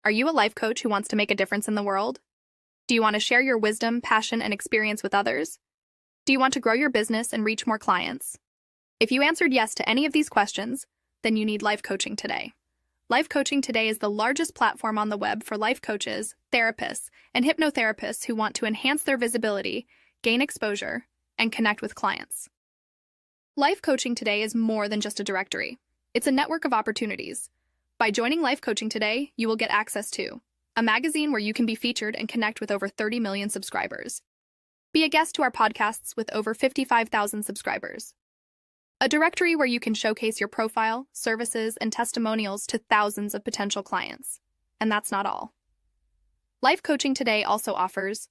Are you a life coach who wants to make a difference in the world? Do you want to share your wisdom, passion, and experience with others? Do you want to grow your business and reach more clients? If you answered yes to any of these questions, then you need Life Coaching Today. Life Coaching Today is the largest platform on the web for life coaches, therapists, and hypnotherapists who want to enhance their visibility, gain exposure, and connect with clients. Life Coaching Today is more than just a directory. It's a network of opportunities. By joining Life Coaching Today, you will get access to a magazine where you can be featured and connect with over 30 million subscribers. Be a guest to our podcasts with over 55,000 subscribers. A directory where you can showcase your profile, services, and testimonials to thousands of potential clients. And that's not all. Life Coaching Today also offers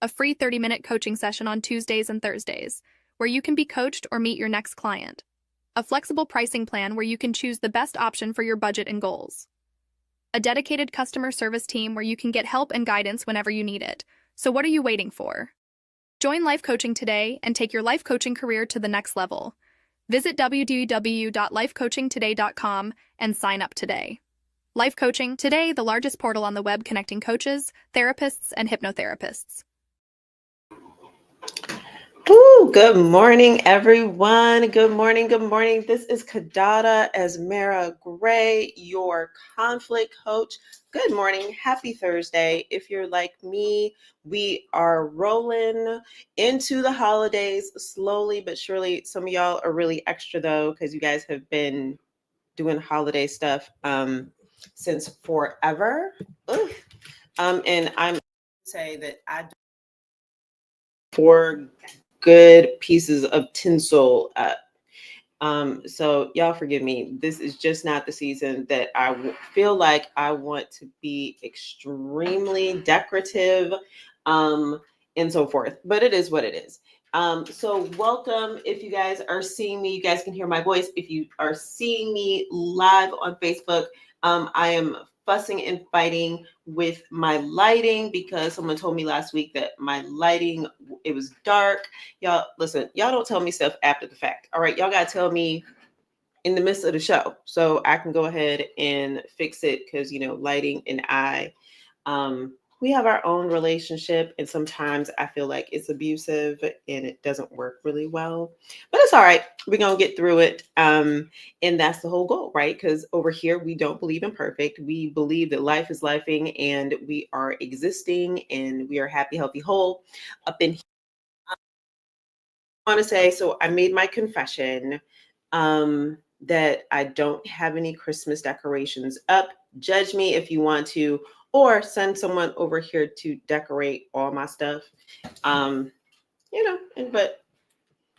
a free 30-minute coaching session on Tuesdays and Thursdays, where you can be coached or meet your next client. A flexible pricing plan where you can choose the best option for your budget and goals. A dedicated customer service team where you can get help and guidance whenever you need it. So what are you waiting for? Join Life Coaching Today and take your life coaching career to the next level. Visit www.lifecoachingtoday.com and sign up today. Life Coaching Today, the largest portal on the web connecting coaches, therapists, and hypnotherapists. Ooh, good morning, everyone. Good morning. Good morning. This is Kiddada Asmara Grey, your conflict coach. Good morning. Happy Thursday. If you're like me, we are rolling into the holidays slowly but surely. Some of y'all are really extra though, because you guys have been doing holiday stuff since forever. Ugh. And I'm say that I do 4 good pieces of tinsel up. So y'all forgive me. This is just not the season that I feel like I want to be extremely decorative, and so forth. But it is what it is. So welcome. If you guys are seeing me, you guys can hear my voice. If you are seeing me live on Facebook, I am fussing and fighting with my lighting because someone told me last week that my lighting, it was dark. Y'all, listen, y'all don't tell me stuff after the fact. All right, y'all got to tell me in the midst of the show so I can go ahead and fix it because, lighting and I, we have our own relationship, and sometimes I feel like it's abusive and it doesn't work really well, but it's all right. We're going to get through it. And that's the whole goal, right? Because over here, we don't believe in perfect. We believe that life is lifing and we are existing and we are happy, healthy, whole up in here. I want to say, so I made my confession that I don't have any Christmas decorations up. Judge me if you want to, or send someone over here to decorate all my stuff. But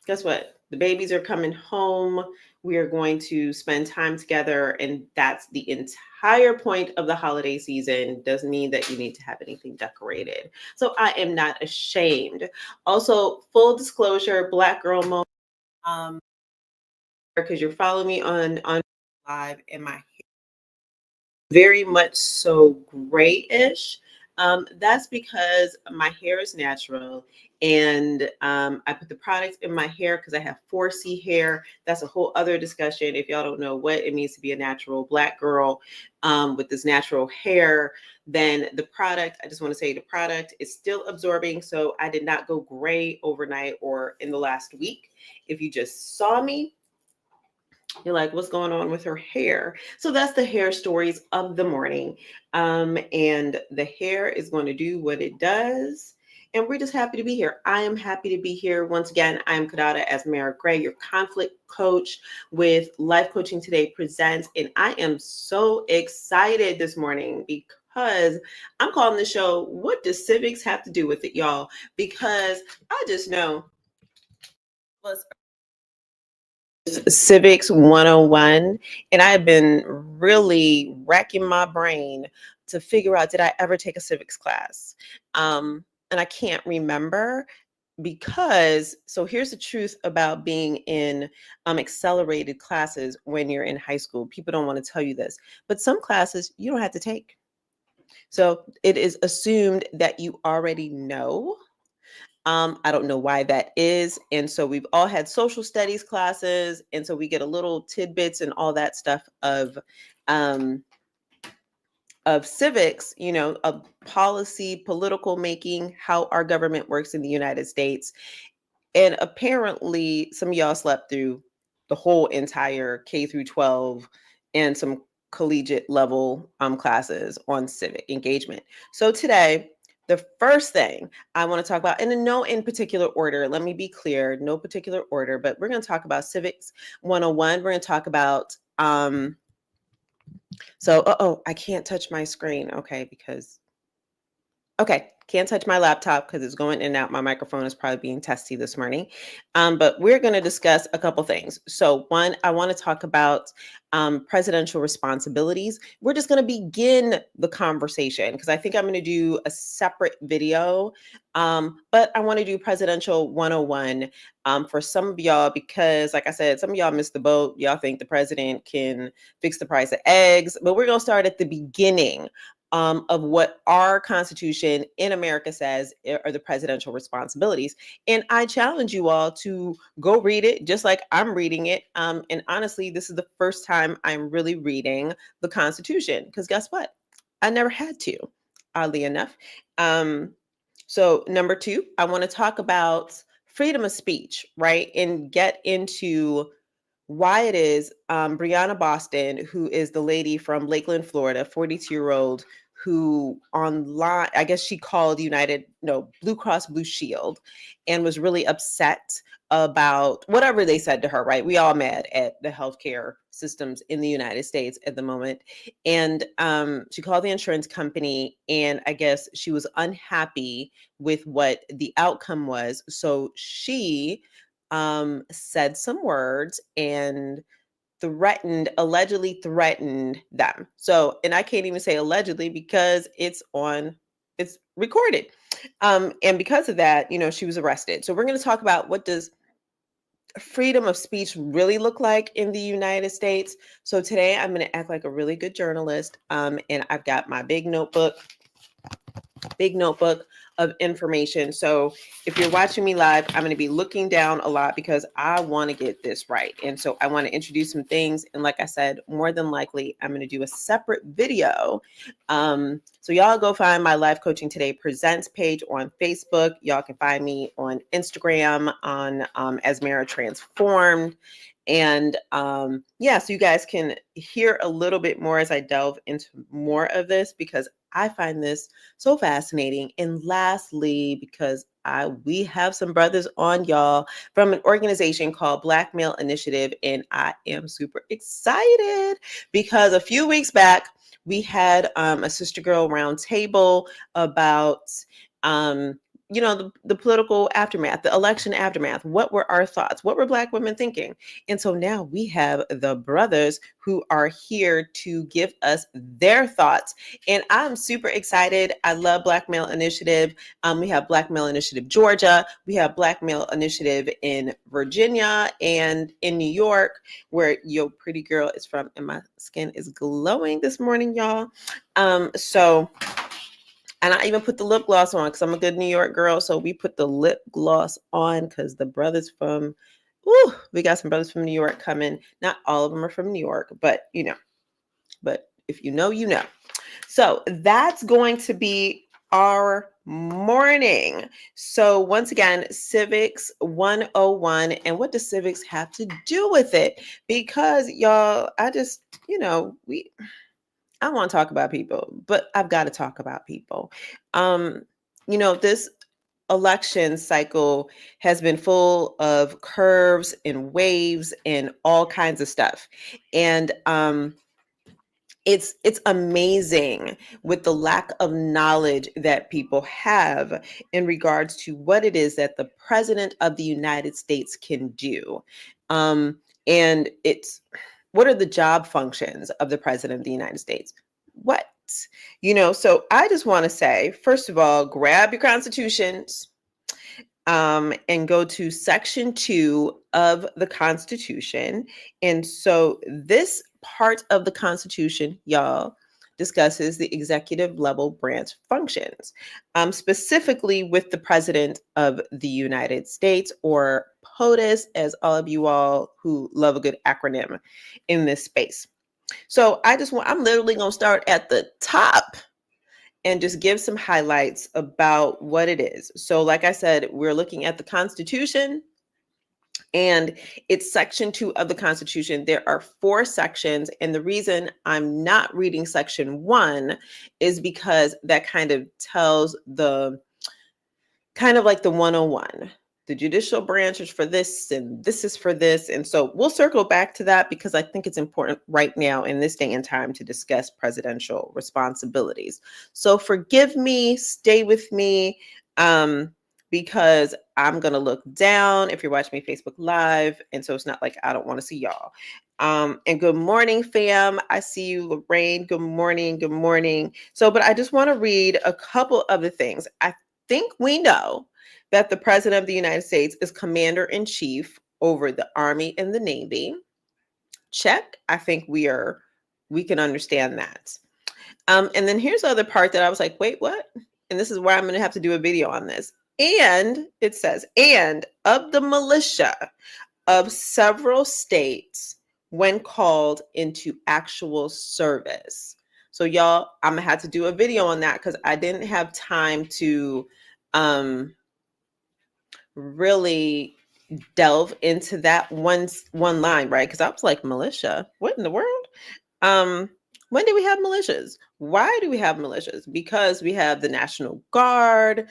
guess what? The babies are coming home. We are going to spend time together, and that's the entire point of the holiday season. Doesn't mean that you need to have anything decorated. So I am not ashamed. Also, full disclosure, Black Girl Moment, because you're following me on live, and my very much so grayish. That's because my hair is natural, and I put the products in my hair because I have 4C hair. That's a whole other discussion. If y'all don't know what it means to be a natural Black girl with this natural hair, then the product, I just want to say the product is still absorbing. So I did not go gray overnight or in the last week. If you just saw me, you're like, what's going on with her hair? So that's the hair stories of the morning. And the hair is going to do what it does. And we're just happy to be here. I am happy to be here. Once again, I'm Kiddada Asmara Grey, your conflict coach with Life Coaching Today Presents. And I am so excited this morning because I'm calling the show, What Does Civics Have to Do with It, y'all? Because I just know Civics 101, and I have been really racking my brain to figure out, did I ever take a civics class? And I can't remember because, so here's the truth about being in accelerated classes when you're in high school. People don't want to tell you this, but some classes you don't have to take. So it is assumed that you already know. I don't know why that is. And so we've all had social studies classes. And so we get a little tidbits and all that stuff of of civics, of policy, political making, how our government works in the United States. And apparently, some of y'all slept through the whole entire K through 12 and some collegiate level classes on civic engagement. So today, the first thing I want to talk about, and in no in particular order, let me be clear, no particular order, but we're going to talk about Civics 101. We're going to talk about, I can't touch my screen. Okay, can't touch my laptop because it's going in and out. My microphone is probably being testy this morning. But we're going to discuss a couple things. So one, I want to talk about presidential responsibilities. We're just going to begin the conversation because I think I'm going to do a separate video. But I want to do presidential 101 for some of y'all because, like I said, some of y'all missed the boat. Y'all think the president can fix the price of eggs. But we're going to start at the beginning of what our Constitution in America says are the presidential responsibilities. And I challenge you all to go read it just like I'm reading it. And honestly, this is the first time I'm really reading the Constitution because guess what? I never had to, oddly enough. So number two, I want to talk about freedom of speech, right? And get into why it is Breonna Boston, who is the lady from Lakeland, Florida, 42-year-old, who online, I guess she called Blue Cross Blue Shield and was really upset about whatever they said to her, right? We all mad at the healthcare systems in the United States at the moment. And she called the insurance company and I guess she was unhappy with what the outcome was. So she said some words and allegedly threatened them. So, and I can't even say allegedly because it's recorded. And because of that, she was arrested. So we're going to talk about what does freedom of speech really look like in the United States. So today I'm going to act like a really good journalist. And I've got my big notebook of information. So if you're watching me live, I'm going to be looking down a lot because I want to get this right. And so I want to introduce some things. And like I said, more than likely, I'm going to do a separate video. So y'all go find my Life Coaching Today Presents page on Facebook. Y'all can find me on Instagram on Asmara Transformed. And so you guys can hear a little bit more as I delve into more of this because I find this so fascinating. And lastly, because we have some brothers on, y'all, from an organization called Black Male Initiative, and I am super excited because a few weeks back we had a sister girl round table about the political aftermath, the election aftermath. What were our thoughts? What were Black women thinking? And so now we have the brothers who are here to give us their thoughts. And I'm super excited. I love Black Male Initiative. We have Black Male Initiative Georgia. We have Black Male Initiative in Virginia and in New York, where Yo Pretty Girl is from. And my skin is glowing this morning, y'all. And I even put the lip gloss on because I'm a good New York girl. So we put the lip gloss on because the brothers we got some brothers from New York coming. Not all of them are from New York, but if you know, you know. So that's going to be our morning. So once again, Civics 101. And what does civics have to do with it? Because y'all, I want to talk about people, but I've got to talk about people. This election cycle has been full of curves and waves and all kinds of stuff. And it's amazing with the lack of knowledge that people have in regards to what it is that the president of the United States can do. And what are the job functions of the president of the United States? What? So I just want to say, first of all, grab your constitutions and go to section 2 of the Constitution. And so this part of the Constitution, y'all, discusses the executive level branch functions, specifically with the President of the United States, or POTUS, as all of you all who love a good acronym in this space. So I'm literally going to start at the top and just give some highlights about what it is. So like I said, we're looking at the Constitution, and it's section 2 of the Constitution. There are 4 sections. And the reason I'm not reading section 1 is because that kind of tells like the 101. The judicial branch is for this, and this is for this. And so we'll circle back to that because I think it's important right now in this day and time to discuss presidential responsibilities. So forgive me, stay with me, because I'm going to look down if you're watching me Facebook Live. And so it's not like I don't want to see y'all. And good morning, fam. I see you, Lorraine. Good morning. Good morning. So, but I just want to read a couple of the things. I think we know that the President of the United States is Commander-in-Chief over the Army and the Navy. Check. I think we can understand that. And then here's the other part that I was like, wait, what? And this is where I'm going to have to do a video on this. And it says, and of the militia of several states when called into actual service. So y'all, I'm gonna have to do a video on that because I didn't have time to really delve into that one line, right? Because I was like, militia, what in the world? When do we have militias? Why do we have militias? Because we have the National Guard.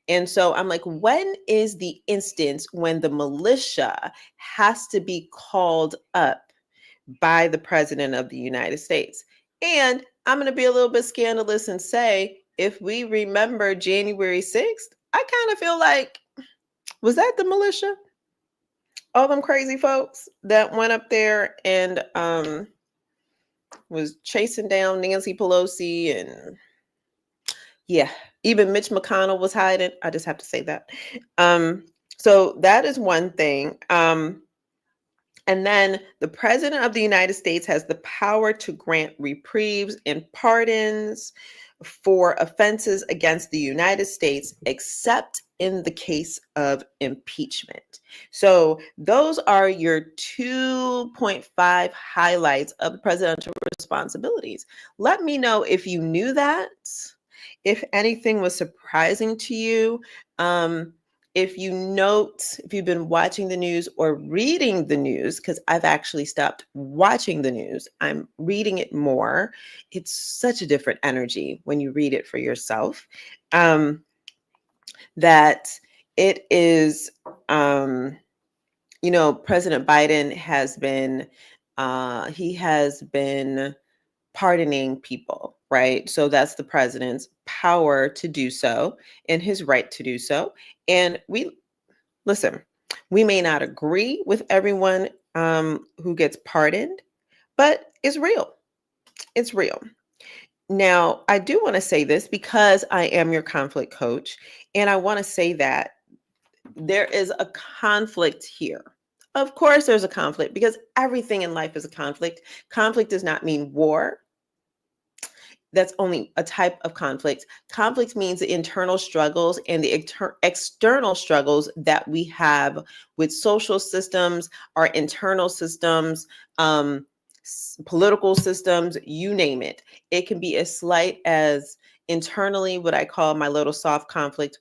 And so I'm like, when is the instance when the militia has to be called up by the President of the United States? And I'm going to be a little bit scandalous and say, if we remember January 6th, I kind of feel like, was that the militia? All them crazy folks that went up there and was chasing down Nancy Pelosi, and yeah, even Mitch McConnell was hiding. I just have to say that. So that is one thing. And then the President of the United States has the power to grant reprieves and pardons for offenses against the United States, except in the case of impeachment. So those are your 2.5 highlights of the presidential responsibilities. Let me know if you knew that, if anything was surprising to you. If you've been watching the news or reading the news, because I've actually stopped watching the news, I'm reading it more. It's such a different energy when you read it for yourself. That it is, President Biden has been, he has been pardoning people, right? So that's the president's power to do so and his right to do so. And we may not agree with everyone who gets pardoned, but it's real. It's real. Now, I do want to say this because I am your conflict coach, and I want to say that there is a conflict here. Of course, there's a conflict because everything in life is a conflict. Conflict does not mean war. That's only a type of conflict. Conflict means the internal struggles and the external struggles that we have with social systems, our internal systems, political systems, you name it. It can be as slight as internally what I call my little soft conflict.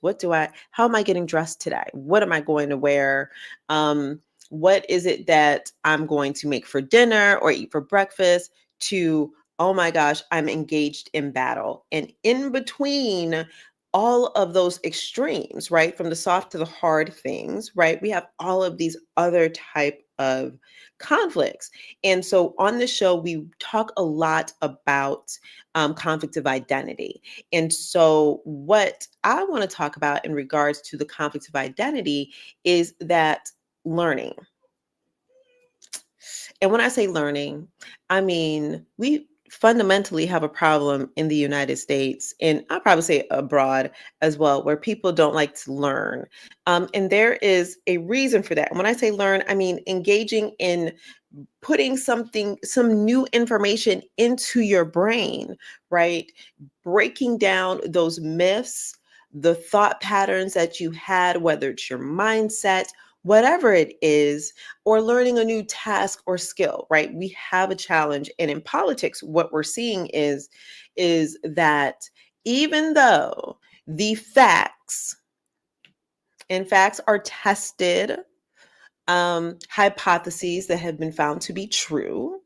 How am I getting dressed today? What am I going to wear? What is it that I'm going to make for dinner or eat for breakfast? To, oh my gosh, I'm engaged in battle. And in between all of those extremes, right, from the soft to the hard things, right, we have all of these other type of conflicts. And so on the show, we talk a lot about conflict of identity. And so what I want to talk about in regards to the conflict of identity is that learning. And when I say learning, I mean, we fundamentally have a problem in the United States, and I'll probably say abroad as well, where people don't like to learn. And there is a reason for that. And when I say learn, I mean engaging in putting some new information into your brain, right? Breaking down those myths, the thought patterns that you had, whether it's your mindset, whatever it is, or learning a new task or skill, right? We have a challenge. And in politics, what we're seeing is that even though the facts and facts are tested, hypotheses that have been found to be true.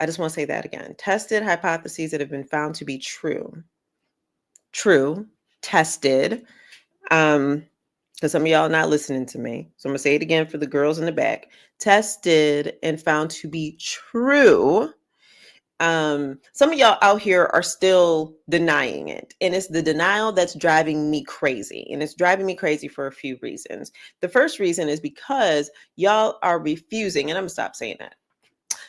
I just want to say that again. Tested hypotheses that have been found to be true. True, tested. Because some of y'all are not listening to me. So I'm going to say it again for the girls in the back. Tested and found to be true. Some of y'all out here are still denying it. And it's the denial that's driving me crazy. And it's driving me crazy for a few reasons. The first reason is because y'all are refusing, and I'm going to stop saying that.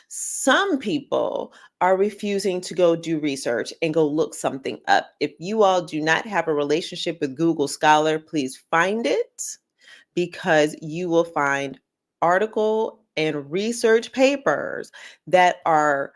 Some people are refusing to go do research and go look something up. If you all do not have a relationship with Google Scholar, please find it, because you will find article and research papers that are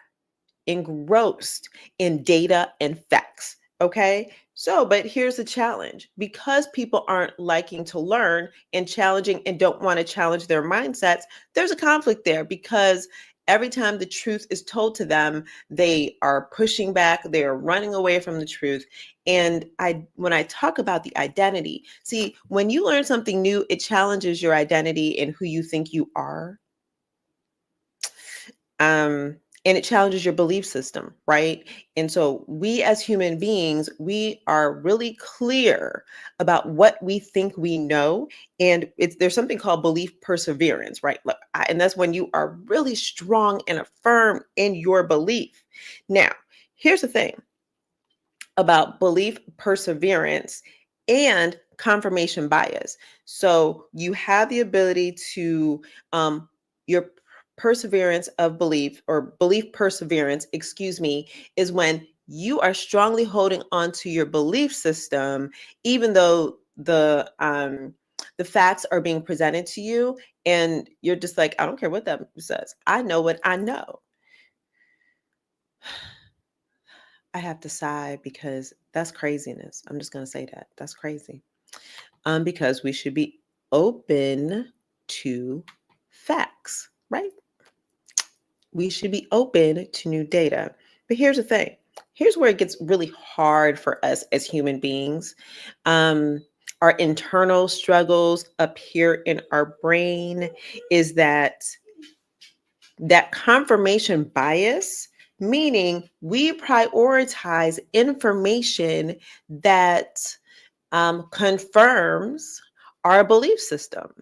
engrossed in data and facts. Okay. So, but here's the challenge, because people aren't liking to learn and challenging and don't want to challenge their mindsets, there's a conflict there, because every time the truth is told to them, they are pushing back, they are running away from the truth. And when I talk about the identity, see, when you learn something new, it challenges your identity and who you think you are. And it challenges your belief system, right? And so we as human beings, we are really clear about what we think we know. And there's something called belief perseverance, right? And that's when you are really strong and firm in your belief. Now, here's the thing about belief perseverance and confirmation bias. So you have the ability to, your perseverance of belief, or belief perseverance, excuse me, is when you are strongly holding on to your belief system, even though the facts are being presented to you, and you're just like, I don't care what that says. I know what I know. I have to sigh, because that's craziness. I'm just going to say that. That's crazy. Because we should be open to facts, right? We should be open to new data. But here's the thing. Here's where it gets really hard for us as human beings. Our internal struggles up here in our brain is that confirmation bias, meaning we prioritize information that confirms our belief system,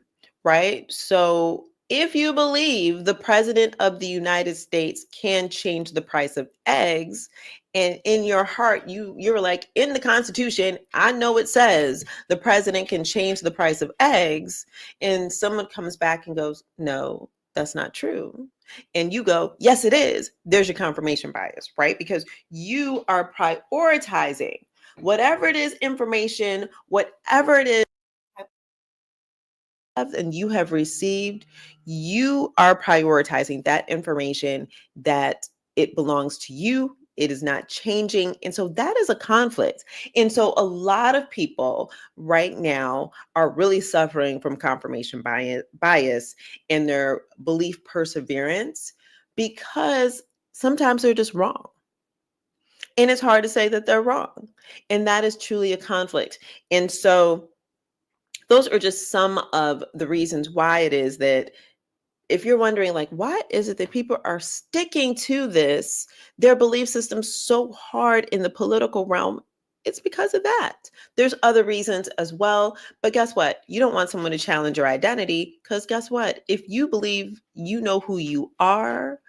right? So if you believe the president of the United States can change the price of eggs, and in your heart you're like, in the Constitution, I know it says the president can change the price of eggs, and someone comes back and goes, no, that's not true. And you go, yes, it is. There's your confirmation bias, right? Because you are prioritizing whatever it is, information, whatever it is, and you have received, you are prioritizing that information, that it belongs to you. It is not changing. And so that is a conflict. And so a lot of people right now are really suffering from confirmation bias in their belief perseverance, because sometimes they're just wrong. And it's hard to say that they're wrong. And that is truly a conflict. And so those are just some of the reasons why it is that, if you're wondering, like, why is it that people are sticking to their belief system so hard in the political realm? It's because of that. There's other reasons as well. But guess what? You don't want someone to challenge your identity, because guess what? If you believe you know who you are,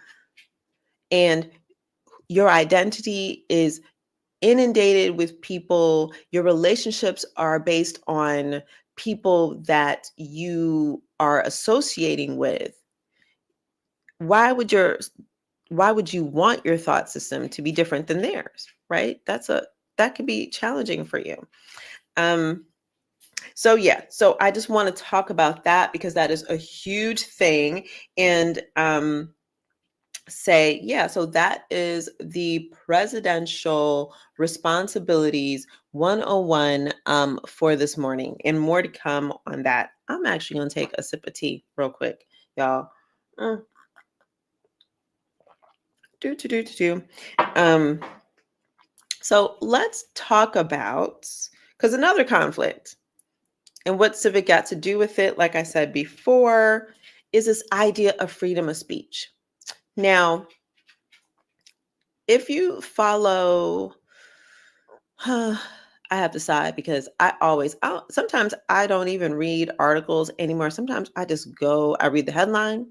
and your identity is inundated with people, your relationships are based on people that you are associating with, why would you want your thought system to be different than theirs, right? That could be challenging for you. So I just want to talk about that, because that is a huge thing. And say, yeah, so that is the presidential responsibilities 101 for this morning, and more to come on that. I'm actually going to take a sip of tea real quick, y'all. Mm. Do. Um, so let's talk about, because another conflict and what civic got to do with it, like I said before, is this idea of freedom of speech. Now, if you follow, I have to sigh because sometimes I don't even read articles anymore. Sometimes I read the headline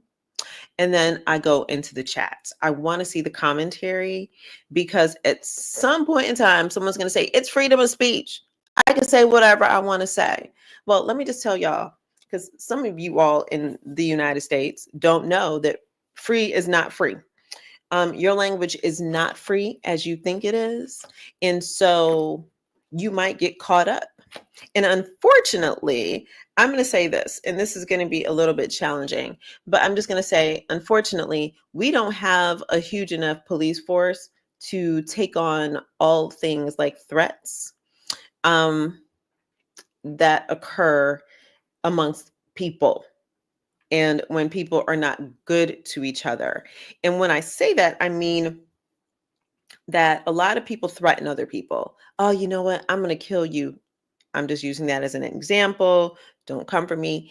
and then I go into the chats. I want to see the commentary because at some point in time, someone's going to say, it's freedom of speech. I can say whatever I want to say. Well, let me just tell y'all, because some of you all in the United States don't know that free is not free. Your language is not free as you think it is. And so you might get caught up. And unfortunately, I'm going to say this, and this is going to be a little bit challenging, but I'm just going to say, unfortunately, we don't have a huge enough police force to take on all things like threats that occur amongst people and when people are not good to each other. And when I say that, I mean that a lot of people threaten other people. Oh, you know what? I'm going to kill you. I'm just using that as an example. Don't come for me.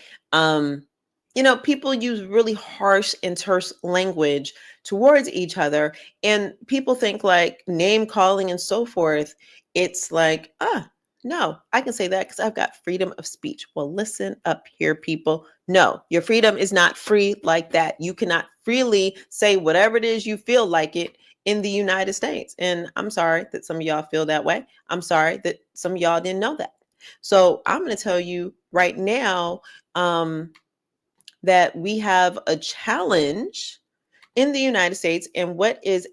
People use really harsh and terse language towards each other, and people think like name calling and so forth. It's like, no, I can say that because I've got freedom of speech. Well, listen up here, people. No, your freedom is not free like that. You cannot freely say whatever it is you feel like it in the United States. And I'm sorry that some of y'all feel that way. I'm sorry that some of y'all didn't know that. So I'm going to tell you right now that we have a challenge in the United States, and what is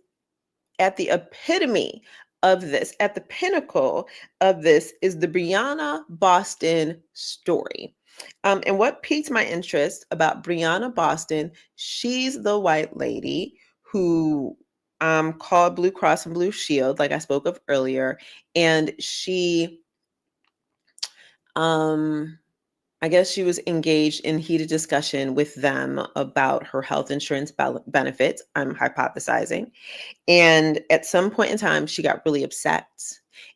at the epitome of this, at the pinnacle of this, is the Breonna Boston story. And what piqued my interest about Breonna Boston, she's the white lady who called Blue Cross and Blue Shield, like I spoke of earlier, and she I guess she was engaged in heated discussion with them about her health insurance benefits. I'm hypothesizing. And at some point in time, she got really upset.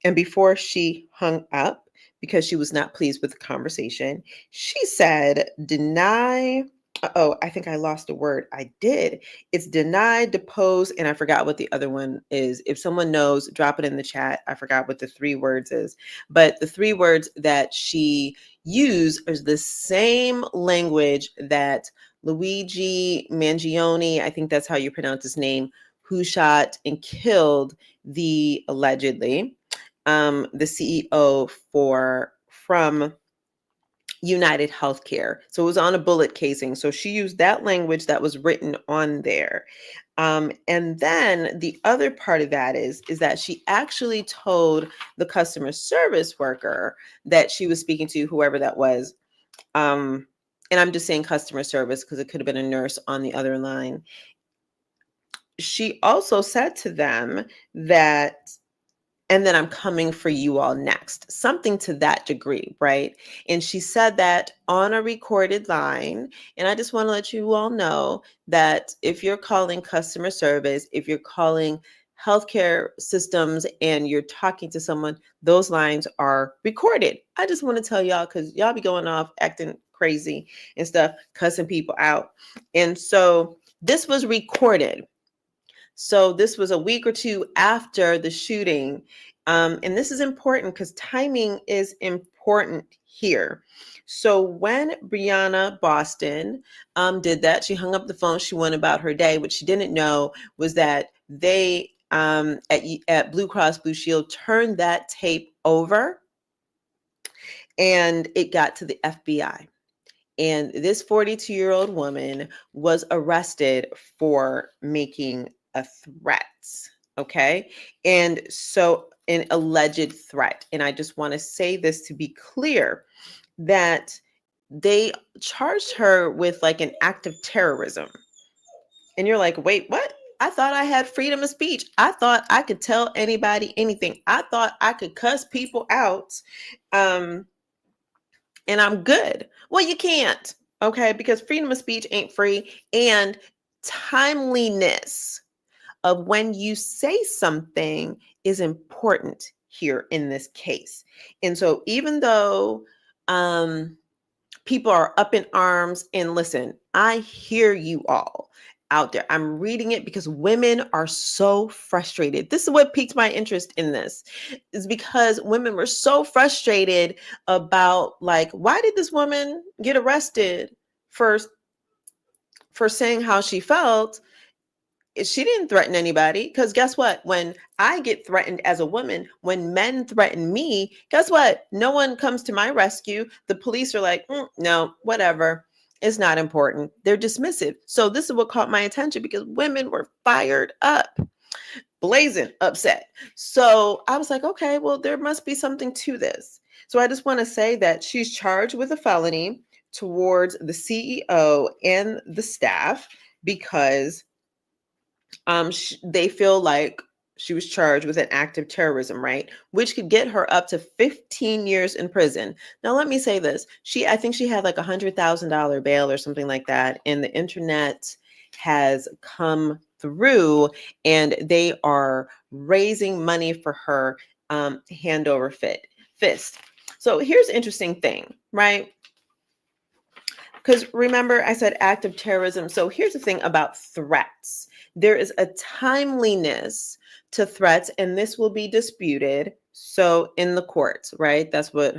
And before she hung up, because she was not pleased with the conversation, she said, deny. Oh, I think I lost a word. I did. It's deny, depose, and I forgot what the other one is. If someone knows, drop it in the chat. I forgot what the 3 words is. But the 3 words that she used is the same language that Luigi Mangione, I think that's how you pronounce his name, who shot and killed the allegedly the CEO from United Healthcare. So it was on a bullet casing. So she used that language that was written on there. And then the other part of that is that she actually told the customer service worker that she was speaking to, whoever that was. And I'm just saying customer service because it could have been a nurse on the other line. She also said to them that, and then I'm coming for you all next, something to that degree, right? And she said that on a recorded line. And I just want to let you all know that if you're calling customer service, if you're calling healthcare systems and you're talking to someone, those lines are recorded. I just want to tell y'all, because y'all be going off acting crazy and stuff, cussing people out. And so this was recorded. So this was a week or 2 after the shooting. And this is important because timing is important here. So when Breonna Boston did that, she hung up the phone, she went about her day. What she didn't know was that they at Blue Cross Blue Shield turned that tape over and it got to the FBI. And this 42-year-old woman was arrested for making a threat. Okay. And so an alleged threat. And I just want to say this to be clear that they charged her with like an act of terrorism. And you're like, wait, what? I thought I had freedom of speech. I thought I could tell anybody anything. I thought I could cuss people out. And I'm good. Well, you can't. Okay. Because freedom of speech ain't free. And timeliness of when you say something is important here in this case. And so even though people are up in arms, and listen, I hear you all out there. I'm reading it because women are so frustrated. This is what piqued my interest in this, is because women were so frustrated about, like, why did this woman get arrested for saying how she felt? She didn't threaten anybody, because guess what? When I get threatened as a woman, when men threaten me, guess what? No one comes to my rescue. The police are like, no, whatever. It's not important. They're dismissive. So this is what caught my attention, because women were fired up, blazing upset. So I was like, okay, well, there must be something to this. So I just want to say that she's charged with a felony towards the CEO and the staff, because they feel like she was charged with an act of terrorism, right? Which could get her up to 15 years in prison. Now, let me say this. I think she had like $100,000 bail or something like that. And the internet has come through, and they are raising money for her, hand over fist. So here's the interesting thing, right? Because remember, I said act of terrorism. So here's the thing about threats. There is a timeliness to threats, and this will be disputed. So in the courts, right? That's what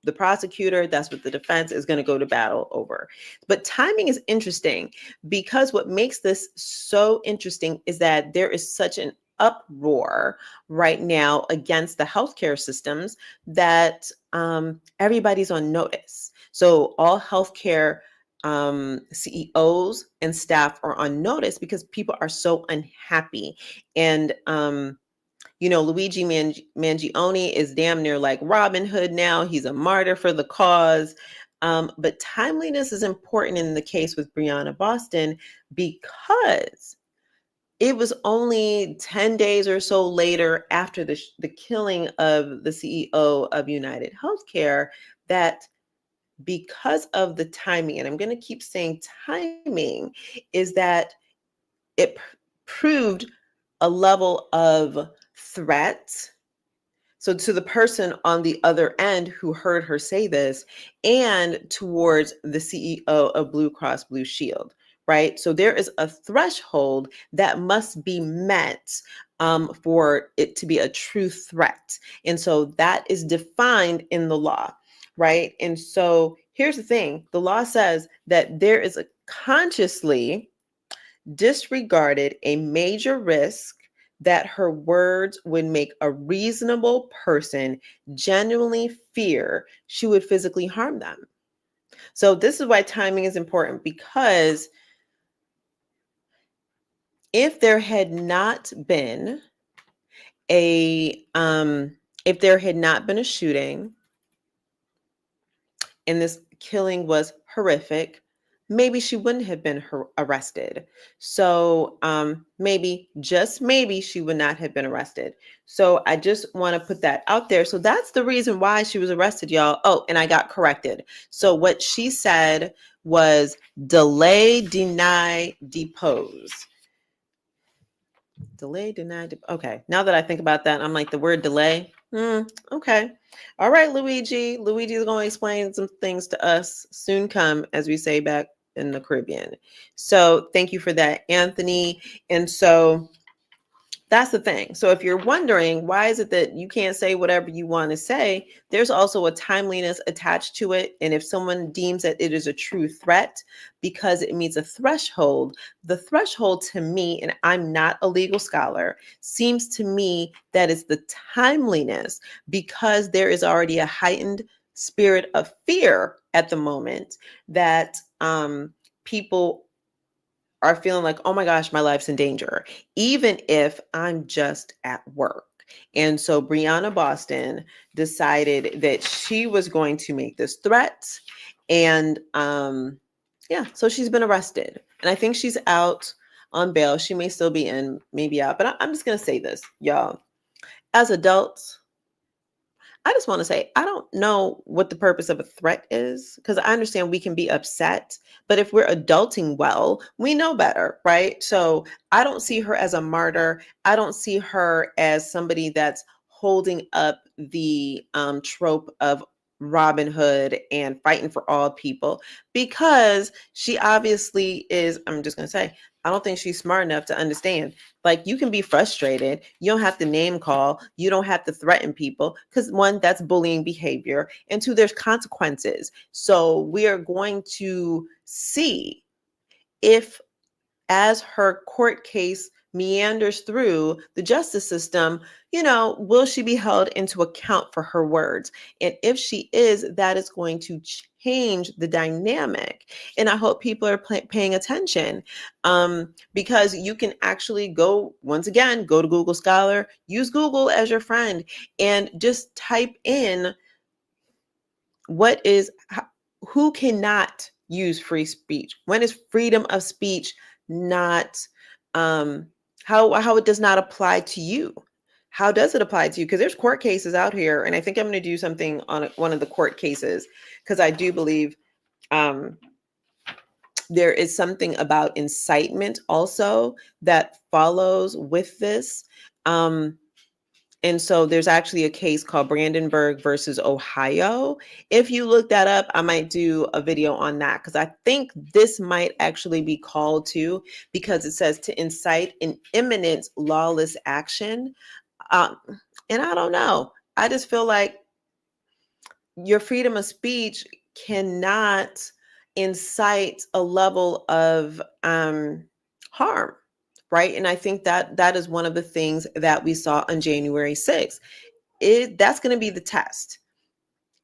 the prosecutor, that's what the defense is going to go to battle over. But timing is interesting, because what makes this so interesting is that there is such an uproar right now against the healthcare systems that everybody's on notice. So all healthcare CEOs and staff are on notice, because people are so unhappy. And Luigi Mangione is damn near like Robin Hood now. He's a martyr for the cause. But timeliness is important in the case with Breonna Boston, because it was only 10 days or so later after the killing of the CEO of United Healthcare that, because of the timing, and I'm going to keep saying timing, is that it proved a level of threat. So to the person on the other end who heard her say this, and towards the CEO of Blue Cross Blue Shield, right? So there is a threshold that must be met for it to be a true threat. And so that is defined in the law, right? And so here's the thing. The law says that there is a consciously disregarded a major risk that her words would make a reasonable person genuinely fear she would physically harm them. So this is why timing is important, because if there had not been a shooting, and this killing was horrific, maybe she wouldn't have been arrested. So maybe, just maybe, she would not have been arrested. So I just want to put that out there. So that's the reason why she was arrested, y'all. Oh, and I got corrected. So what she said was delay, deny, depose. Delay, deny, okay. Now that I think about that, I'm like, the word delay. Okay. All right, Luigi. Luigi's going to explain some things to us. Soon come, as we say back in the Caribbean. So thank you for that, Anthony. And so that's the thing. So if you're wondering, why is it that you can't say whatever you want to say, there's also a timeliness attached to it. And if someone deems that it is a true threat because it meets a threshold, the threshold to me, and I'm not a legal scholar, seems to me that is the timeliness, because there is already a heightened spirit of fear at the moment that people are feeling like, oh my gosh, my life's in danger, even if I'm just at work. And so Breonna Boston decided that she was going to make this threat. And so she's been arrested. And I think she's out on bail. She may still be in, maybe out. But I'm just going to say this, y'all. As adults, I just want to say, I don't know what the purpose of a threat is, because I understand we can be upset, but if we're adulting well, we know better, right? So I don't see her as a martyr. I don't see her as somebody that's holding up the trope of Robin Hood and fighting for all people, because she obviously is, I'm just going to say, I don't think she's smart enough to understand. Like, you can be frustrated. You don't have to name call. You don't have to threaten people, because one, that's bullying behavior. And two, there's consequences. So we are going to see if, as her court case meanders through the justice system, will she be held into account for her words? And if she is, that is going to change the dynamic. And I hope people are paying attention, because you can actually once again, go to Google Scholar, use Google as your friend, and just type in who cannot use free speech. When is freedom of speech not, how it does not apply to you? How does it apply to you? Because there's court cases out here, and I think I'm going to do something on one of the court cases, because I do believe there is something about incitement also that follows with this. And so there's actually a case called Brandenburg versus Ohio. If you look that up, I might do a video on that, because I think this might actually be called to, because it says to incite an imminent lawless action. And I don't know. I just feel like your freedom of speech cannot incite a level of harm. Right. And I think that is one of the things that we saw on January 6th. That's going to be the test.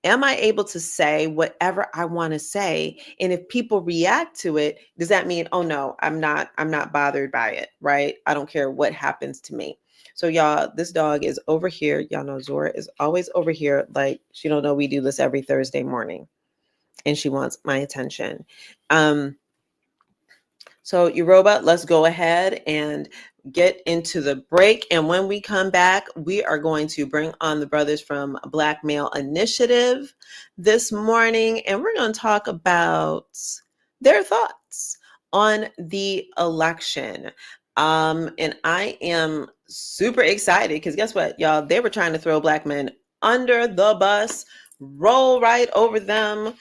Am I able to say whatever I want to say? And if people react to it, does that mean, oh no, I'm not bothered by it, right? I don't care what happens to me. So y'all, this dog is over here. Y'all know Zora is always over here. Like, she don't know we do this every Thursday morning, and she wants my attention. So Yoruba, let's go ahead and get into the break. And when we come back, we are going to bring on the brothers from Black Male Initiative this morning, and we're going to talk about their thoughts on the election. And I am super excited, because guess what, y'all? They were trying to throw Black men under the bus, roll right over them,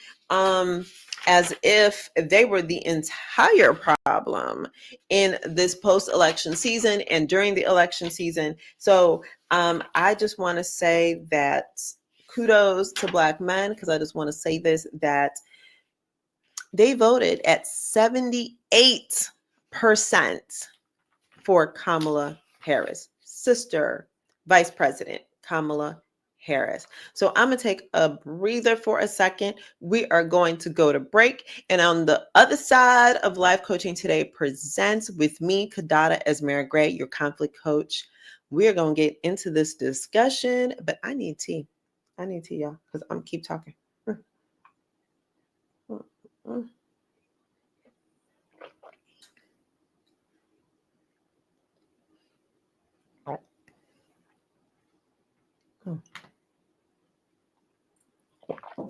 as if they were the entire problem in this post-election season and during the election season. So I just want to say that kudos to Black men, because I just want to say this, that they voted at 78% for Kamala Harris, sister Vice President Kamala Harris. So I'm going to take a breather for a second. We are going to go to break. And on the other side of Life Coaching Today presents with me, Kiddada Asmara Grey, your conflict coach. We are going to get into this discussion, but I need tea. I need tea, y'all, because I'm keep talking.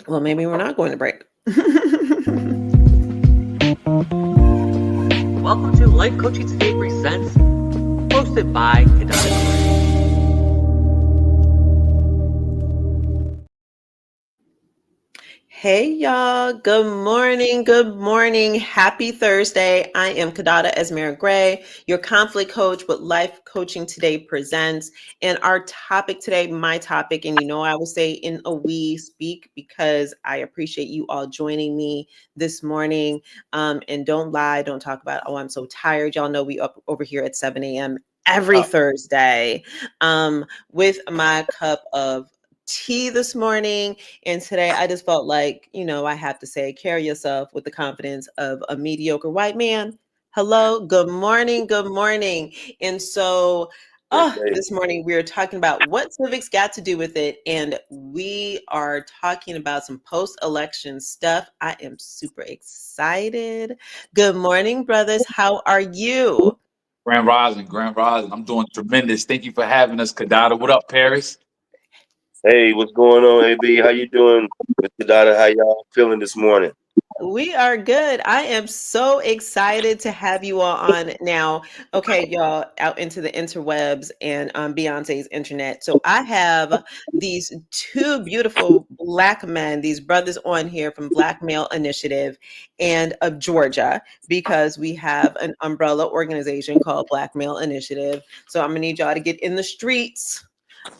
Well, maybe we're not going to break. Welcome to Life Coaching Today Presents, hosted by Kiddada Asmara. Hey y'all, good morning, good morning. Happy Thursday. I am Kiddada Asmara Grey, your conflict coach with Life Coaching Today Presents. And our topic today, my topic, and I will say in a we speak, because I appreciate you all joining me this morning. And don't lie, don't talk about, oh, I'm so tired. Y'all know we up over here at 7 a.m. every Thursday with my cup of tea this morning. And today I just felt like, I have to say, carry yourself with the confidence of a mediocre white man. Hello, good morning, good morning. And so this morning we are talking about what civics got to do with it. And we are talking about some post-election stuff. I am super excited. Good morning, brothers. How are you? Grand Rising, Grand Rising. I'm doing tremendous. Thank you for having us, Kiddada. What up, Paris? Hey, what's going on, AB? How you doing, Mr. Dada? How y'all feeling this morning? We are good. I am so excited to have you all on now. Okay, y'all, out into the interwebs and Beyonce's internet. So I have these two beautiful Black men, these brothers on here from Black Male Initiative and of Georgia, because we have an umbrella organization called Black Male Initiative. So I'm gonna need y'all to get in the streets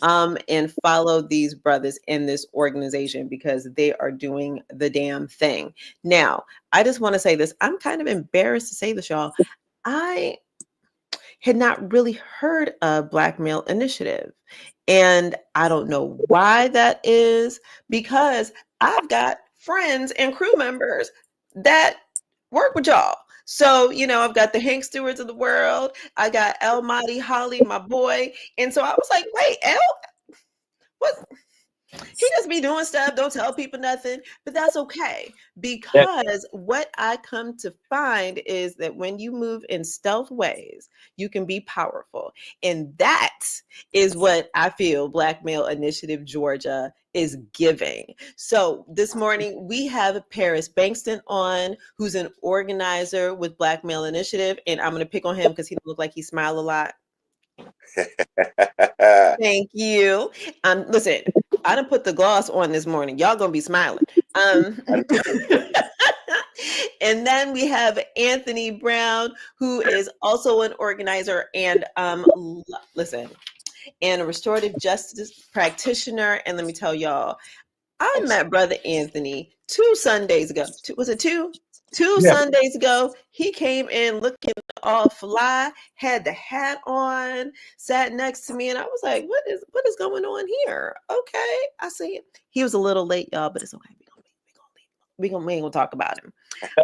and follow these brothers in this organization because they are doing the damn thing. Now, I just want to say this. I'm kind of embarrassed to say this, y'all. I had not really heard of Black Male Initiative. And I don't know why that is, because I've got friends and crew members that work with y'all. So, I've got the Hank Stewarts of the world. I got El Madi Holly, my boy. And so I was like, wait, El, what? He just be doing stuff, don't tell people nothing, but that's okay, because what I come to find is that when you move in stealth ways, you can be powerful. And that is what I feel Black Male Initiative Georgia is giving. So this morning we have Paris Bankston on, who's an organizer with Black Male Initiative. And I'm going to pick on him because he look like he smile a lot. Thank you. Listen, I done put the gloss on this morning. Y'all gonna be smiling. And then we have Anthony Brown, who is also an organizer and listen, and a restorative justice practitioner. And let me tell y'all, I met Brother Anthony 2 Sundays ago. Was it two? Two Sundays ago, he came in looking all fly, had the hat on, sat next to me, and I was like, what is going on here? Okay, I see it. He was a little late, y'all, but it's okay. We ain't gonna talk about him.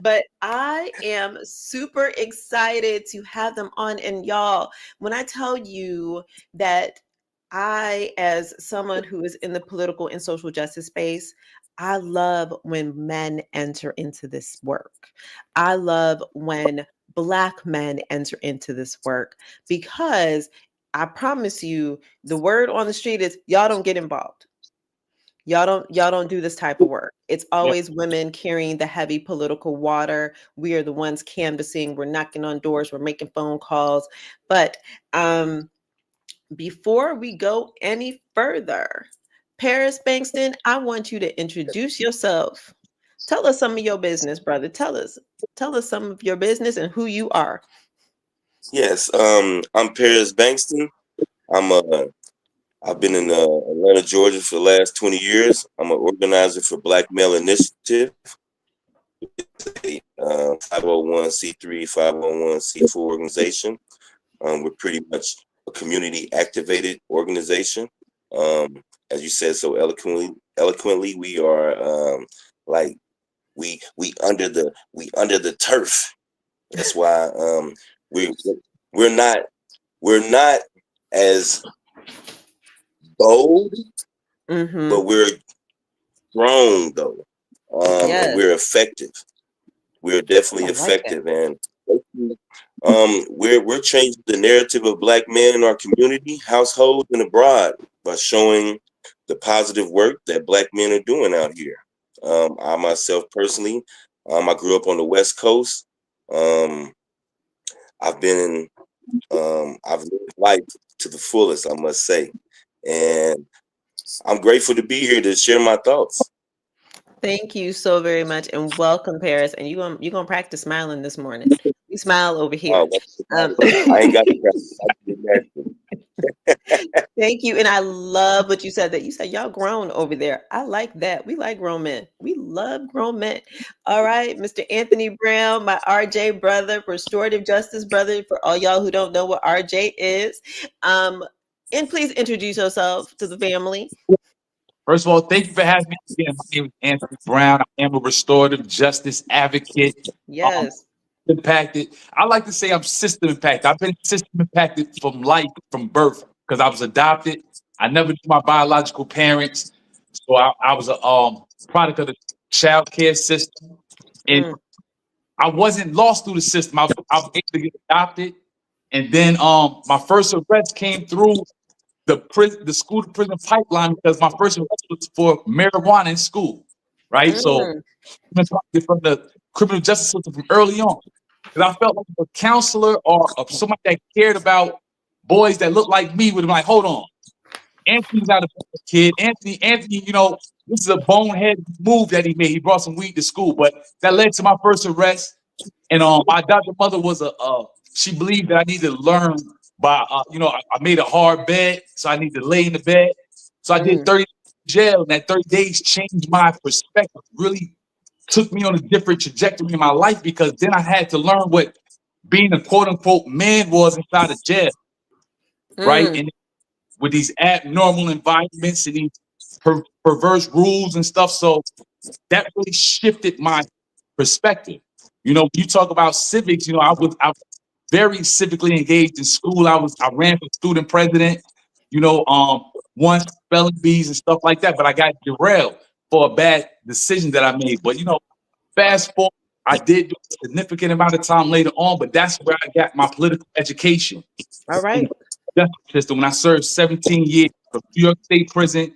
But I am super excited to have them on. And y'all, when I tell you that I, as someone who is in the political and social justice space, I love when men enter into this work. I love when Black men enter into this work, because I promise you, the word on the street is y'all don't get involved. Y'all don't do this type of work. It's always women carrying the heavy political water. We are the ones canvassing. We're knocking on doors. We're making phone calls. But before we go any further, Paris Bankston, I want you to introduce yourself. Tell us some of your business, brother. Tell us some of your business and who you are. Yes, I'm Paris Bankston. I've been in Atlanta, Georgia for the last 20 years. I'm an organizer for Black Male Initiative, a 501c3, 501c4 organization. We're pretty much a community activated organization. As you said so eloquently, we are like we under the turf. That's why we're not as bold, but we're strong though, and we're effective. We're definitely effective, and we're changing the narrative of Black men in our community, household, and abroad by showing the positive work that Black men are doing out here. I myself personally, I grew up on the West Coast. I've lived life to the fullest, I must say, and I'm grateful to be here to share my thoughts. Thank you so very much, and welcome, Paris. And you're gonna practice smiling this morning. You smile over here. I ain't got to practice. Thank you, and I love what you said. That you said y'all grown over there. I like that. We like grown men. We love grown men. All right, Mr. Anthony Brown, my RJ brother, restorative justice brother. For all y'all who don't know what RJ is, and please introduce yourself to the family. First of all, thank you for having me again. My name is Anthony Brown. I am a restorative justice advocate. Yes. Impacted. I like to say I'm system impacted. I've been system impacted from life, from birth, because I was adopted. I never knew my biological parents. So I was a product of the child care system. And I wasn't lost through the system. I was able to get adopted. And then my first arrest came through the school to prison pipeline because my first arrest was for marijuana in school, right? So Mm. I'm talking from the criminal justice system from early on. Because I felt like a counselor or somebody that cared about boys that looked like me would have been like, hold on, Anthony's not a bad kid. Anthony, this is a bonehead move that he made. He brought some weed to school, but that led to my first arrest. And my adopted mother was she believed that I needed to learn by, I made a hard bed, so I need to lay in the bed. So I did 30 days in jail, and that 30 days changed my perspective, really took me on a different trajectory in my life because then I had to learn what being a quote unquote man was inside of jail, right? Mm. And with these abnormal environments and these perverse rules and stuff. So that really shifted my perspective. You talk about civics, I was very civically engaged in school. I ran for student president, won spelling bees and stuff like that, but I got derailed for a bad decision that I made. But fast forward, I did do a significant amount of time later on, but that's where I got my political education. All right. Justice system when I served 17 years from New York State Prison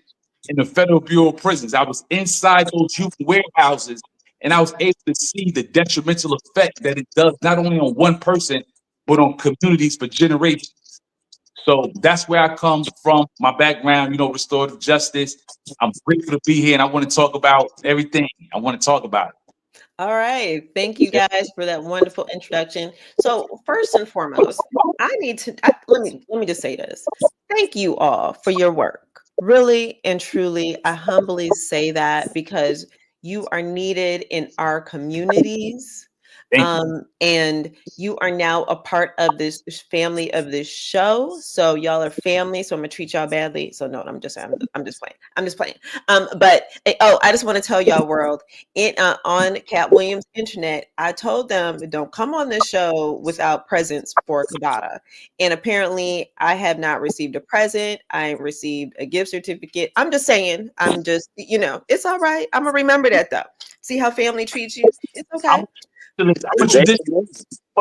in the Federal Bureau of Prisons. I was inside those human warehouses, and I was able to see the detrimental effect that it does not only on one person, but on communities for generations. So that's where I come from, my background, restorative justice. I'm grateful to be here, and I want to talk about everything. I want to talk about it. All right. Thank you guys for that wonderful introduction. So first and foremost, let me just say this. Thank you all for your work. Really and truly, I humbly say that because you are needed in our communities. Thank you. And you are now a part of this family of this show. So y'all are family. So I'm gonna treat y'all badly. So no, I'm just playing. I'm just playing. But I just want to tell y'all, world, on Cat Williams' internet, I told them don't come on this show without presents for Kiddada. And apparently, I have not received a present. I received a gift certificate. I'm just saying. I'm just, it's all right. I'm gonna remember that though. See how family treats you. It's okay. I'm a tradition under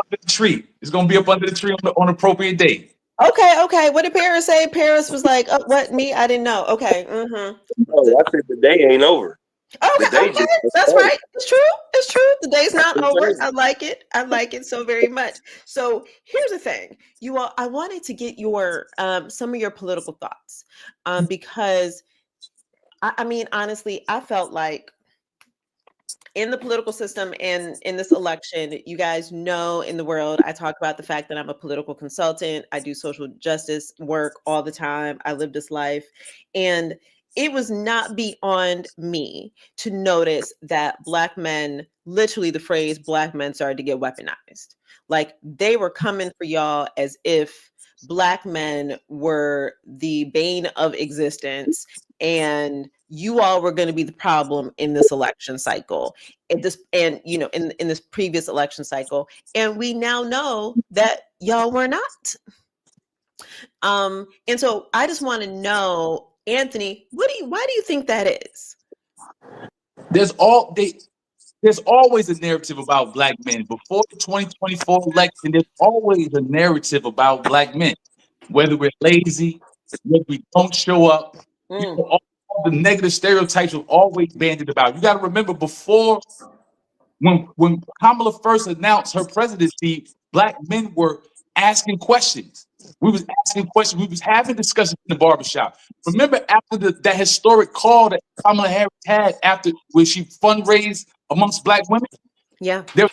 the tree. It's gonna be up under the tree on appropriate day. Okay. What did Paris say? Paris was like, oh, "What me? I didn't know." Okay. Mm-hmm. No, I said the day ain't over. Okay. That's right. It's true. The day's not over. I like it so very much. So here's the thing, you all. I wanted to get your some of your political thoughts, because I mean, honestly, I felt like in the political system and in this election, you guys know in the world, I talk about the fact that I'm a political consultant. I do social justice work all the time. I live this life. And it was not beyond me to notice that Black men, literally the phrase Black men started to get weaponized. Like they were coming for y'all as if Black men were the bane of existence and you all were going to be the problem in this election cycle in this previous election cycle, and we now know that y'all were not. And so I just want to know, Anthony, why do you think that is? There's always a narrative about Black men. Before the 2024 election, there's always a narrative about Black men, whether we're lazy, whether we don't show up. All the negative stereotypes are always bandied about. You got to remember, before when Kamala first announced her presidency, Black men were asking questions. We was asking questions. We was having discussions in the barbershop. Remember after that historic call that Kamala Harris had after when she fundraised amongst Black women? Yeah. There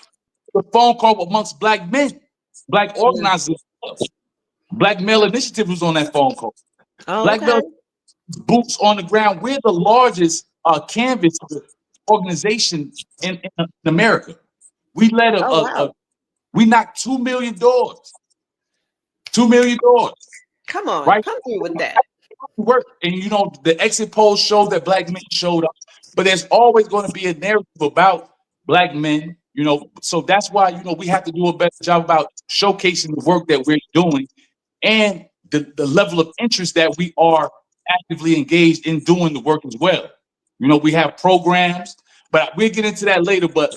was a phone call amongst Black men, Black organizers. Black Male Initiative was on that phone call. Black Male boots on the ground. We're the largest canvas organization in America. We led we knocked 2 million doors. 2 million doors. Come on, right? come through with that. Work, and the exit polls show that Black men showed up, but there's always going to be a narrative about Black men. So that's why we have to do a better job about showcasing the work that we're doing and the level of interest that we are actively engaged in doing the work as well. We have programs, but we'll get into that later. But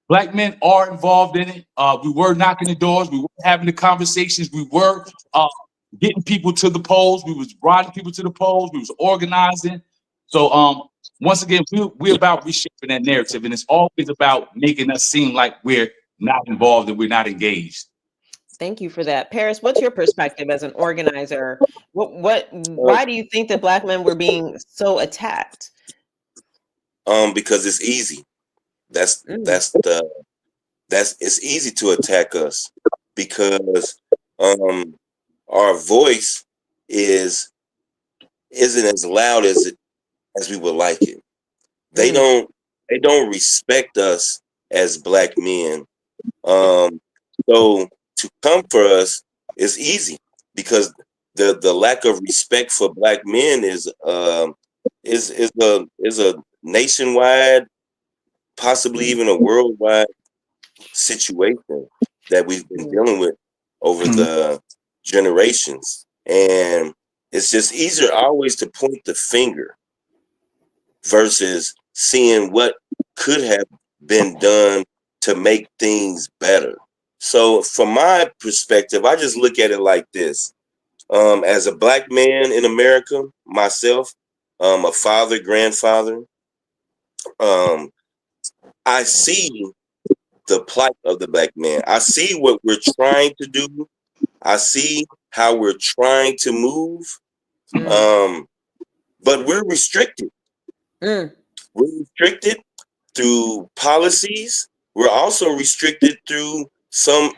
Black men are involved in it. We were knocking the doors. We were having the conversations. We were getting people to the polls. We was riding people to the polls. We was organizing. So once again, we're about reshaping that narrative, and it's always about making us seem like we're not involved and we're not engaged. Thank you for that. Paris, what's your perspective as an organizer? Why do you think that Black men were being so attacked? Because it's easy. It's easy to attack us because our voice isn't as loud as we would like it. They don't respect us as Black men. So to come for us is easy because the lack of respect for Black men is a nationwide, possibly even a worldwide situation that we've been dealing with over the generations. And it's just easier always to point the finger versus seeing what could have been done to make things better. So from my perspective, I just look at it like this. As a Black man in America, myself, a father, grandfather, I see the plight of the Black man. I see what we're trying to do. I see how we're trying to move. But we're restricted. We're restricted through policies. We're also restricted through some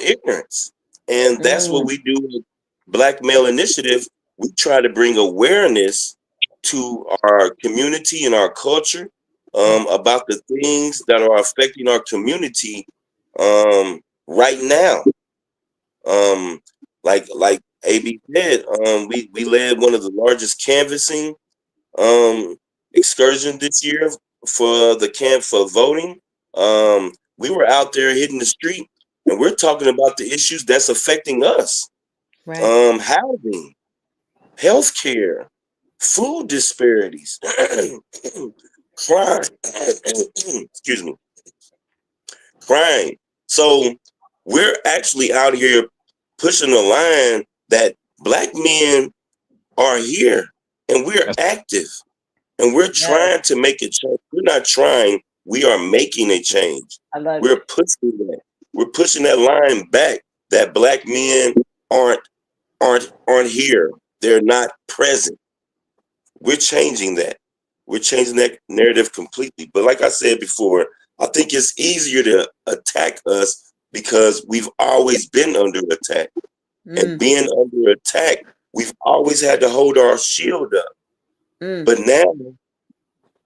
ignorance. And that's what we do with Black Male Initiative. We try to bring awareness to our community and our culture about the things that are affecting our community right now. Like AB said, we led one of the largest canvassing excursion this year for the camp for voting. We were out there hitting the street, and we're talking about the issues that's affecting us. Right. Housing, healthcare, food disparities, crime. Excuse me, crime. So we're actually out here pushing the line that Black men are here, and we're active, and we're trying to make a change. We're not trying; we are making a change. We're pushing that. We're pushing that line back that Black men aren't here. They're not present. We're changing that. We're changing that narrative completely. But like I said before, I think it's easier to attack us because we've always been under attack. And being under attack, we've always had to hold our shield up. But now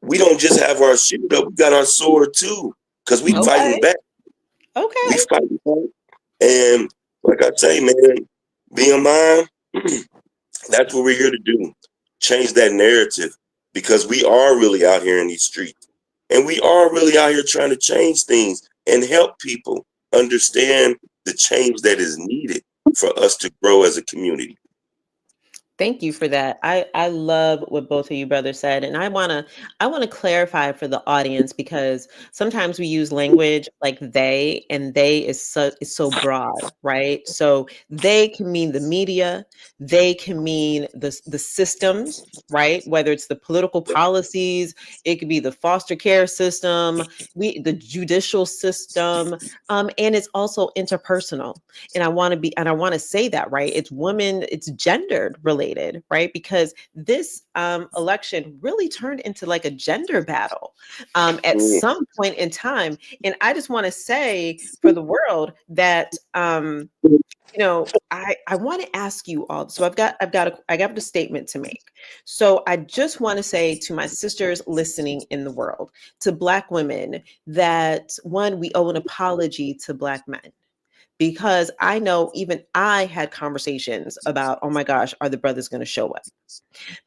we don't just have our shield up, we got our sword too. Because we fighting back. We fighting back. And like I say, man, BMI, that's what we're here to do. Change that narrative. Because we are really out here in these streets. And we are really out here trying to change things and help people understand the change that is needed for us to grow as a community. Thank you for that. I love what both of you brothers said. And I wanna clarify for the audience because sometimes we use language like they, and they is so broad, right? So they can mean the media, they can mean the systems, right? Whether it's the political policies, it could be the foster care system, the judicial system, and it's also interpersonal. And I want to say that, right? It's women, it's gendered related, right? Because this election really turned into like a gender battle at some point in time. And I just want to say for the world that you know, I want to ask you all. So I got a statement to make. So I just want to say to my sisters listening in the world, to Black women, that one, we owe an apology to Black men. Because I know even I had conversations about, oh my gosh, are the brothers going to show up?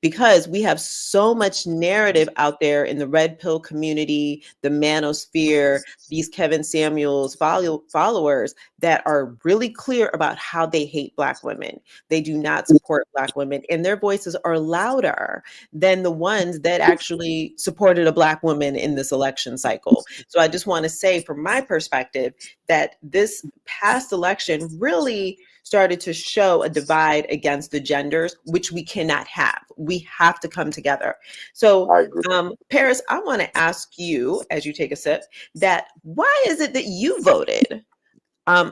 because we have so much narrative out there in the red pill community, the manosphere, these Kevin Samuels followers that are really clear about how they hate Black women. They do not support Black women, and their voices are louder than the ones that actually supported a Black woman in this election cycle. So I just want to say, from my perspective, that this past election really started to show a divide against the genders, which we cannot have. We have to come together. So, I agree. Paris, I want to ask you, as you take a sip, that why is it that you voted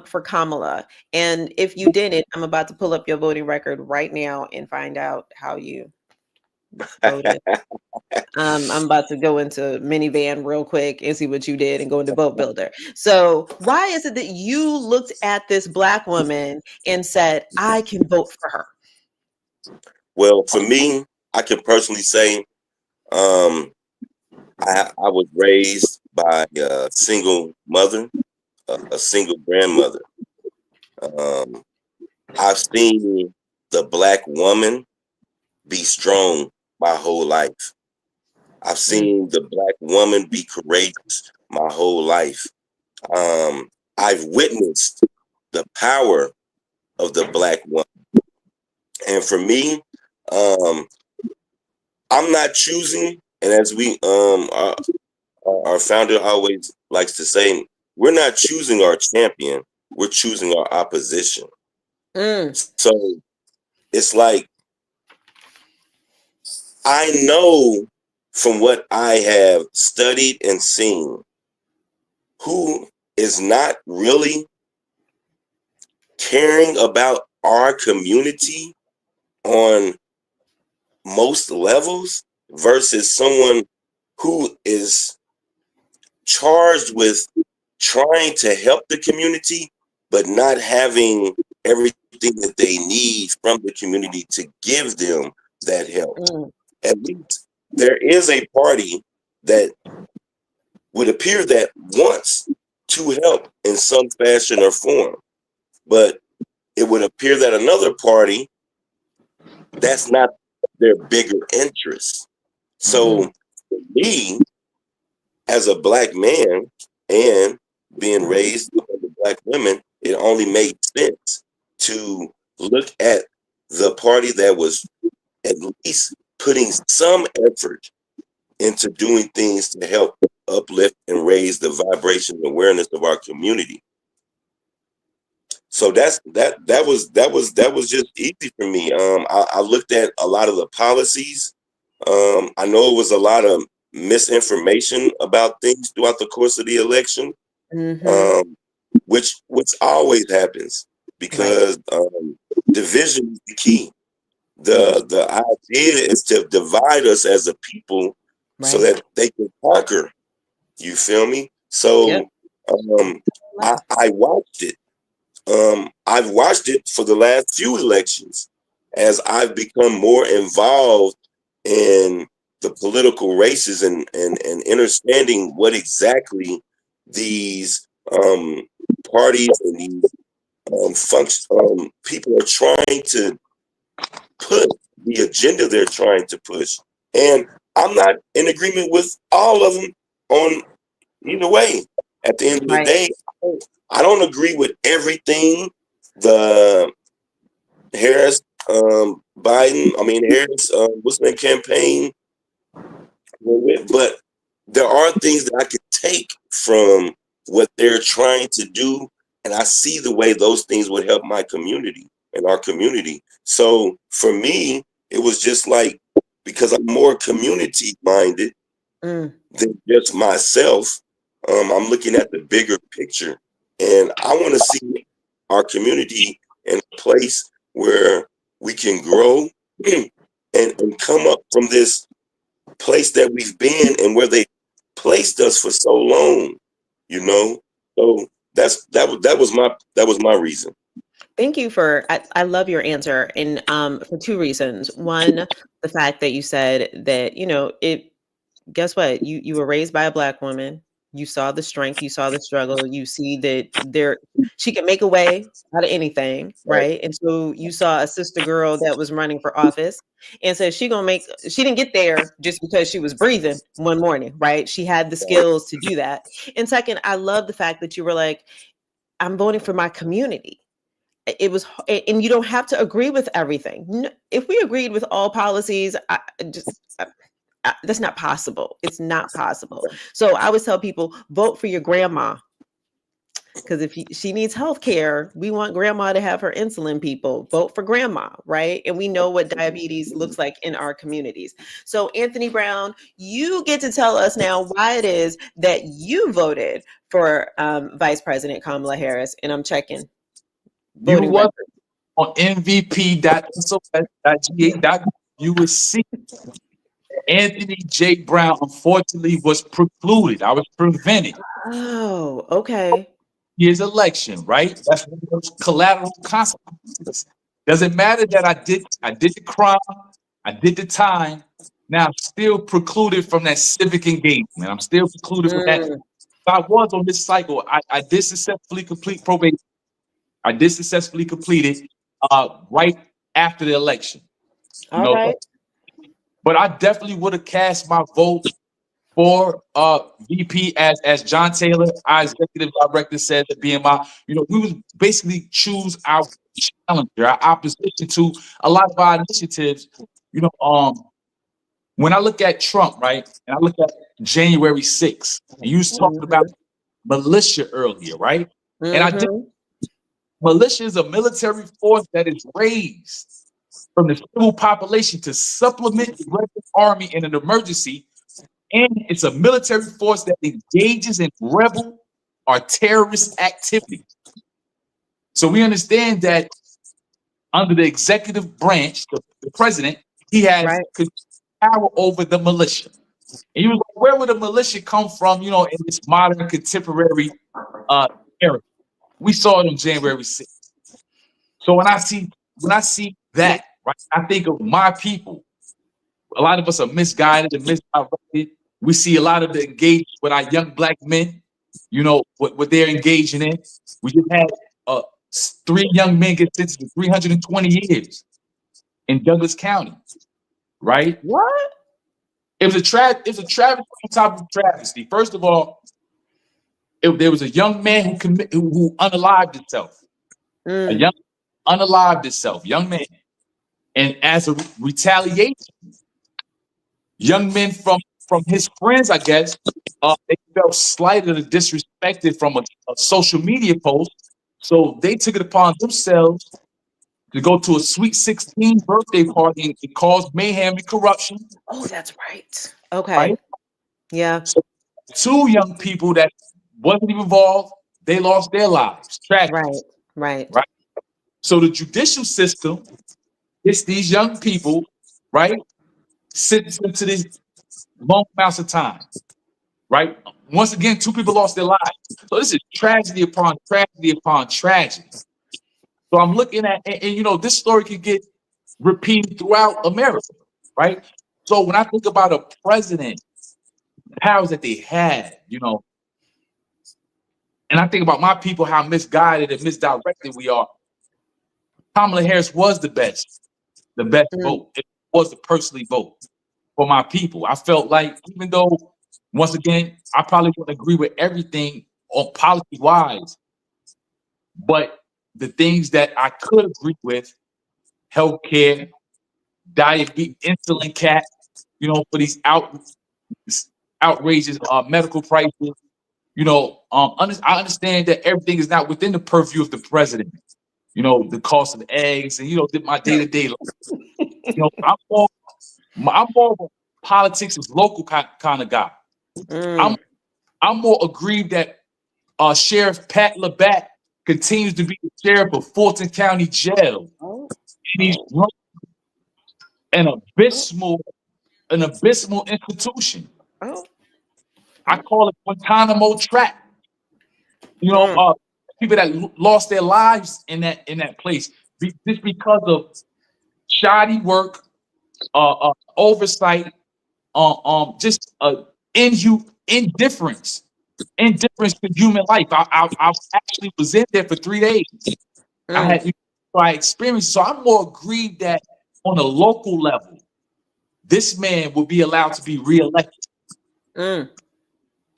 for Kamala? And if you didn't, I'm about to pull up your voting record right now and find out how you voted. I'm about to go into Minivan real quick and see what you did and go into Vote Builder. So why is it that you looked at this Black woman and said, I can vote for her? Well, for me, I can personally say I was raised by a single mother, a single grandmother. I've seen the Black woman be strong my whole life. I've seen the Black woman be courageous my whole life. I've witnessed the power of the Black woman. And for me, I'm not choosing, and as we our founder always likes to say, we're not choosing our champion, we're choosing our opposition. So it's like, I know from what I have studied and seen who is not really caring about our community on most levels versus someone who is charged with trying to help the community, but not having everything that they need from the community to give them that help. At least there is a party that would appear that wants to help in some fashion or form, but it would appear that another party, that's not their bigger interest. So for me, as a Black man and being raised under Black women, it only made sense to look at the party that was at least putting some effort into doing things to help uplift and raise the vibration and awareness of our community. So that was just easy for me. I looked at a lot of the policies. I know it was a lot of misinformation about things throughout the course of the election, which always happens because division is the key. The idea is to divide us as a people so that they can conquer. You feel me? So I watched it. I've watched it for the last few elections as I've become more involved in the political races and understanding what exactly these parties and these people are trying to put, the agenda they're trying to push. And I'm not in agreement with all of them on either way. At the end of the day, I don't agree with everything the Harris campaign with, but there are things that I could take from what they're trying to do, and I see the way those things would help my community and our community. So for me, it was just like, because I'm more community minded than just myself, I'm looking at the bigger picture, and I want to see our community in a place where we can grow and come up from this place that we've been and where they placed us for so long, you know. So that was my reason. Thank you for, I love your answer. And for two reasons. One, the fact that you said that, guess what? You were raised by a Black woman. You saw the strength, you saw the struggle, you see that she can make a way out of anything, right? And so you saw a sister girl that was running for office and said she didn't get there just because she was breathing one morning, right? She had the skills to do that. And second, I love the fact that you were like, I'm voting for my community. It was, and you don't have to agree with everything. If we agreed with all policies, that's not possible. It's not possible. So I always tell people, vote for your grandma. Because if she needs health care, we want grandma to have her insulin, people. Vote for grandma, right? And we know what diabetes looks like in our communities. So Anthony Brown, you get to tell us now why it is that you voted for Vice President Kamala Harris. And I'm checking. You was on mvp.sos.ga.gov. You would see Anthony J. Brown, unfortunately, was precluded. I was prevented. Oh, okay. His election, right? That's one of those collateral consequences. Doesn't matter that I did the crime, I did the time. Now I'm still precluded from that civic engagement. I'm still precluded from that. If I was on this cycle, I did successfully complete probation. I did successfully complete it right after the election. All right. But I definitely would have cast my vote for VP as John Taylor, our executive director, said at BMI. We would basically choose our challenger, our opposition to a lot of our initiatives. When I look at Trump, right, and I look at January 6th, and you was talking about militia earlier, right? And I did. Militia is a military force that is raised from the civil population to supplement the regular army in an emergency. And it's a military force that engages in rebel or terrorist activity. So we understand that under the executive branch, the president, he has power over the militia. And you was like, where would the militia come from, in this modern contemporary era? We saw it on January 6th. So when I see that, right, I think of my people. A lot of us are misguided and misdirected. We see a lot of the engagement with our young black men, what they're engaging in. We just had 3 young men get sentenced to 320 years in Douglas County, right? What? It was a travesty on top of travesty. First of all, there was a young man who unalived himself. A young young man. And as a retaliation, young men from his friends, I guess, they felt slighted or disrespected from a social media post. So they took it upon themselves to go to a Sweet 16 birthday party and cause mayhem and corruption. Oh, that's right. Okay. Right? Yeah. So 2 young people that wasn't even involved, they lost their lives. Tragic. Right. So the judicial system gets these young people, right, sentenced them to these long amounts of time, right? Once again, 2 people lost their lives. So this is tragedy upon tragedy upon tragedy. So I'm looking at, and this story can get repeated throughout America, right? So when I think about a president, the powers that they had, and I think about my people, how misguided and misdirected we are. Kamala Harris was the best vote. It was the personally vote for my people. I felt like, even though, once again, I probably wouldn't agree with everything on policy-wise, but the things that I could agree with, healthcare, diabetes, insulin cap, for these outrageous medical prices. I understand that everything is not within the purview of the president. The cost of eggs and my day-to-day life. I'm more of a politics is local kind of guy. I'm more aggrieved that Sheriff Pat LaBatt continues to be the sheriff of Fulton County Jail. And he's running an abysmal institution. I call it Guantanamo trap. People that lost their lives in that place just because of shoddy work, oversight, just indifference indifference to human life. I actually was in there for 3 days. I had my experience, so I'm more aggrieved that on a local level, this man will be allowed to be reelected.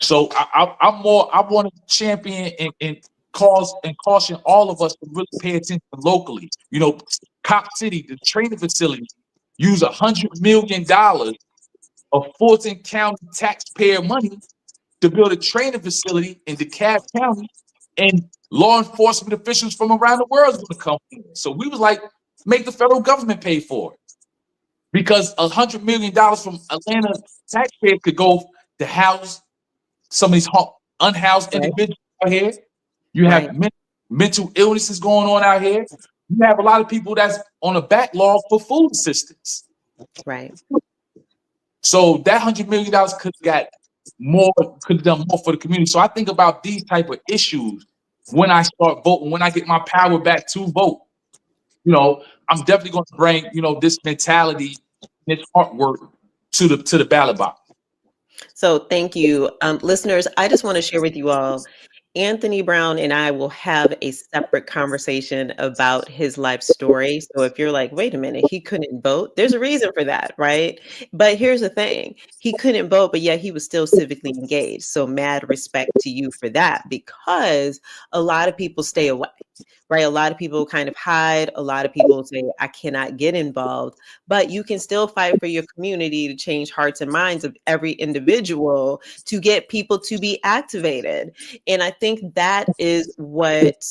So I'm more. I want to champion and caution all of us to really pay attention locally. You know, Cop City, the training facility, use $100 million of Fulton County taxpayer money to build a training facility in DeKalb County, and law enforcement officials from around the world is going to come in. So we was like, make the federal government pay for it, because $100 million from Atlanta taxpayers could go to house some of these unhoused individuals out here. You have mental illnesses going on out here. You have a lot of people that's on a backlog for food assistance. Right. So that $100 million could have got more, could have done more for the community. So I think about these type of issues when I start voting, when I get my power back to vote. You know, I'm definitely going to bring, you know, this mentality, this artwork to the ballot box. So thank you. Listeners, I just want to share with you all, Anthony Brown and I will have a separate conversation about his life story. So if you're like, wait a minute, he couldn't vote, there's a reason for that, right? But here's the thing. He couldn't vote, but yet he was still civically engaged. So mad respect to you for that, because a lot of people stay away. Right. A lot of people kind of hide. A lot of people say, I cannot get involved, but you can still fight for your community to change hearts and minds of every individual to get people to be activated. And I think that is what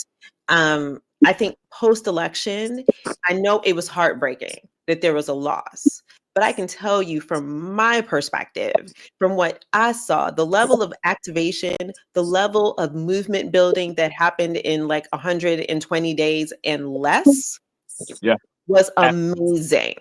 I think post-election, I know it was heartbreaking that there was a loss. But I can tell you from my perspective, from what I saw, the level of activation, the level of movement building that happened in like 120 days and less was amazing.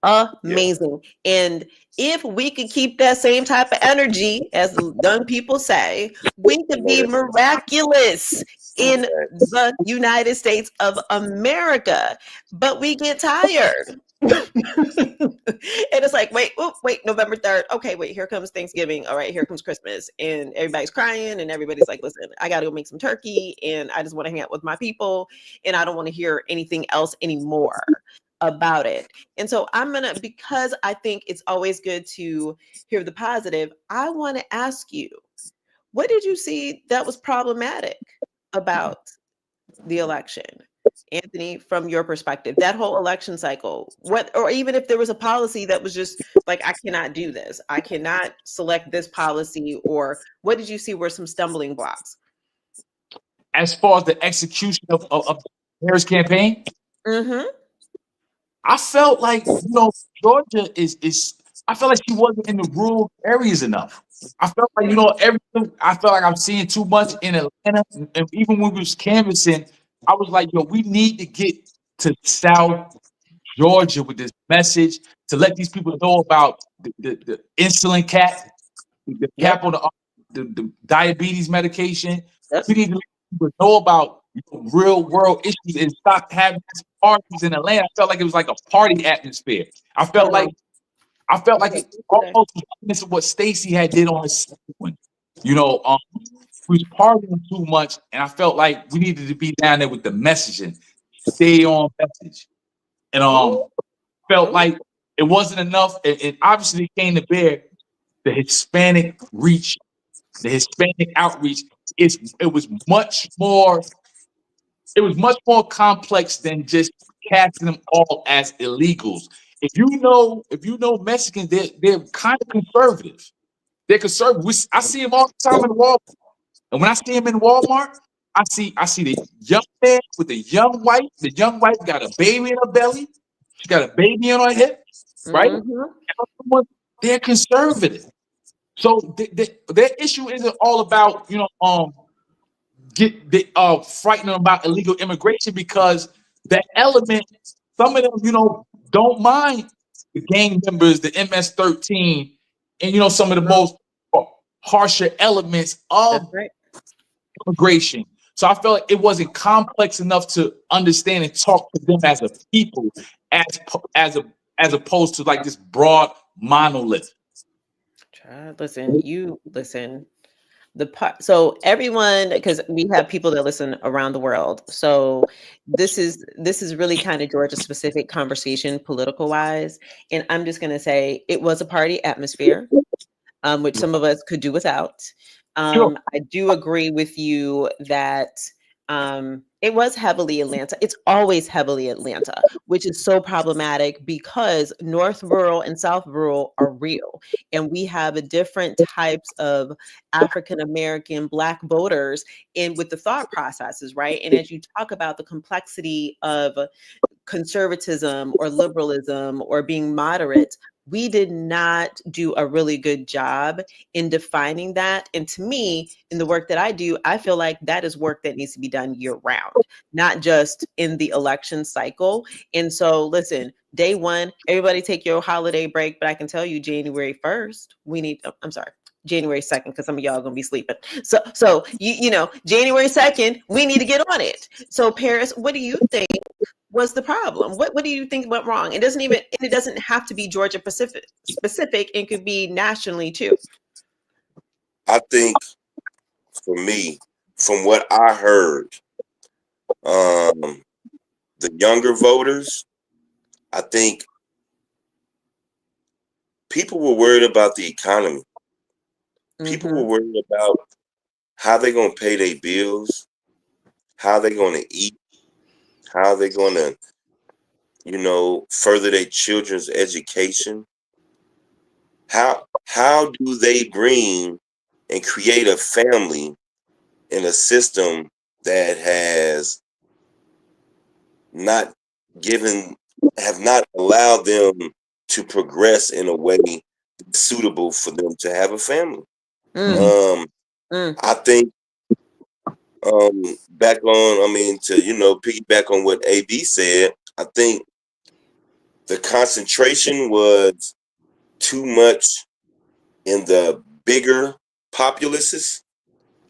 Amazing. And if we could keep that same type of energy, as the young people say, we could be miraculous in the United States of America. But we get tired. And it's like, wait, November 3rd. Okay, wait, here comes Thanksgiving. All right, here comes Christmas. And everybody's crying and everybody's like, listen, I got to go make some turkey and I just want to hang out with my people and I don't want to hear anything else anymore about it. And so because I think it's always good to hear the positive, I want to ask you, what did you see that was problematic about the election? Anthony, from your perspective, that whole election cycle, or even if there was a policy that was just like, I cannot do this, I cannot select this policy, or what did you see were some stumbling blocks? As far as the execution of the Harris campaign, I felt like, you know, Georgia I felt like she wasn't in the rural areas enough. I felt like, you know, I felt like I'm seeing too much in Atlanta. And even when we was canvassing, I was like, yo, we need to get to South Georgia with this message to let these people know about the insulin cap, the cap on the diabetes medication. We need to let people know about, you know, real world issues and stop having these parties in Atlanta. I felt like it was like a party atmosphere. I felt like it almost reminiscent of what Stacey had did on her second one. You know, we was partying too much, and I felt like we needed to be down there with the messaging, stay on message, and felt like it wasn't enough. It obviously came to bear the Hispanic reach, the Hispanic outreach. It was much more complex than just casting them all as illegals. If you know Mexicans, they're kind of conservative. They're conservative. I see them all the time in Walmart, and when I see them in Walmart, I see the young man with the young wife. The young wife got a baby in her belly. She got a baby on her hip, right? They're conservative. So their issue isn't all about, you know, frightening about illegal immigration, because that element, some of them, you know, don't mind the gang members, the MS-13, and, you know, some of the most harsher elements of immigration. So I felt like it wasn't complex enough to understand and talk to them as a people, as opposed to like this broad monolith. Listen. So everyone, because we have people that listen around the world, so this is really kind of Georgia specific conversation, political wise, and I'm just going to say it was a party atmosphere, which some of us could do without. Sure. I do agree with you that it was heavily Atlanta. It's always heavily Atlanta, which is so problematic because North rural and South rural are real. And we have a different types of African American Black voters in with the thought processes, right? And as you talk about the complexity of conservatism or liberalism or being moderate, we did not do a really good job in defining that. And to me, in the work that I do, I feel like that is work that needs to be done year round, not just in the election cycle. And so, listen, day one, everybody take your holiday break, but I can tell you January 1st, we need, I'm sorry, January 2nd, because some of y'all are gonna be sleeping. So you know, January 2nd, we need to get on it. So Paris, what do you think was the problem? What do you think went wrong? It doesn't have to be Georgia Pacific specific. It could be nationally too. I think for me, from what I heard, the younger voters, I think people were worried about the economy. People were worried about how they're going to pay their bills, how they're going to eat, how they're going to, further their children's education. How do they bring and create a family in a system that have not allowed them to progress in a way suitable for them to have a family? I think to piggyback on what AB said, I think the concentration was too much in the bigger populaces.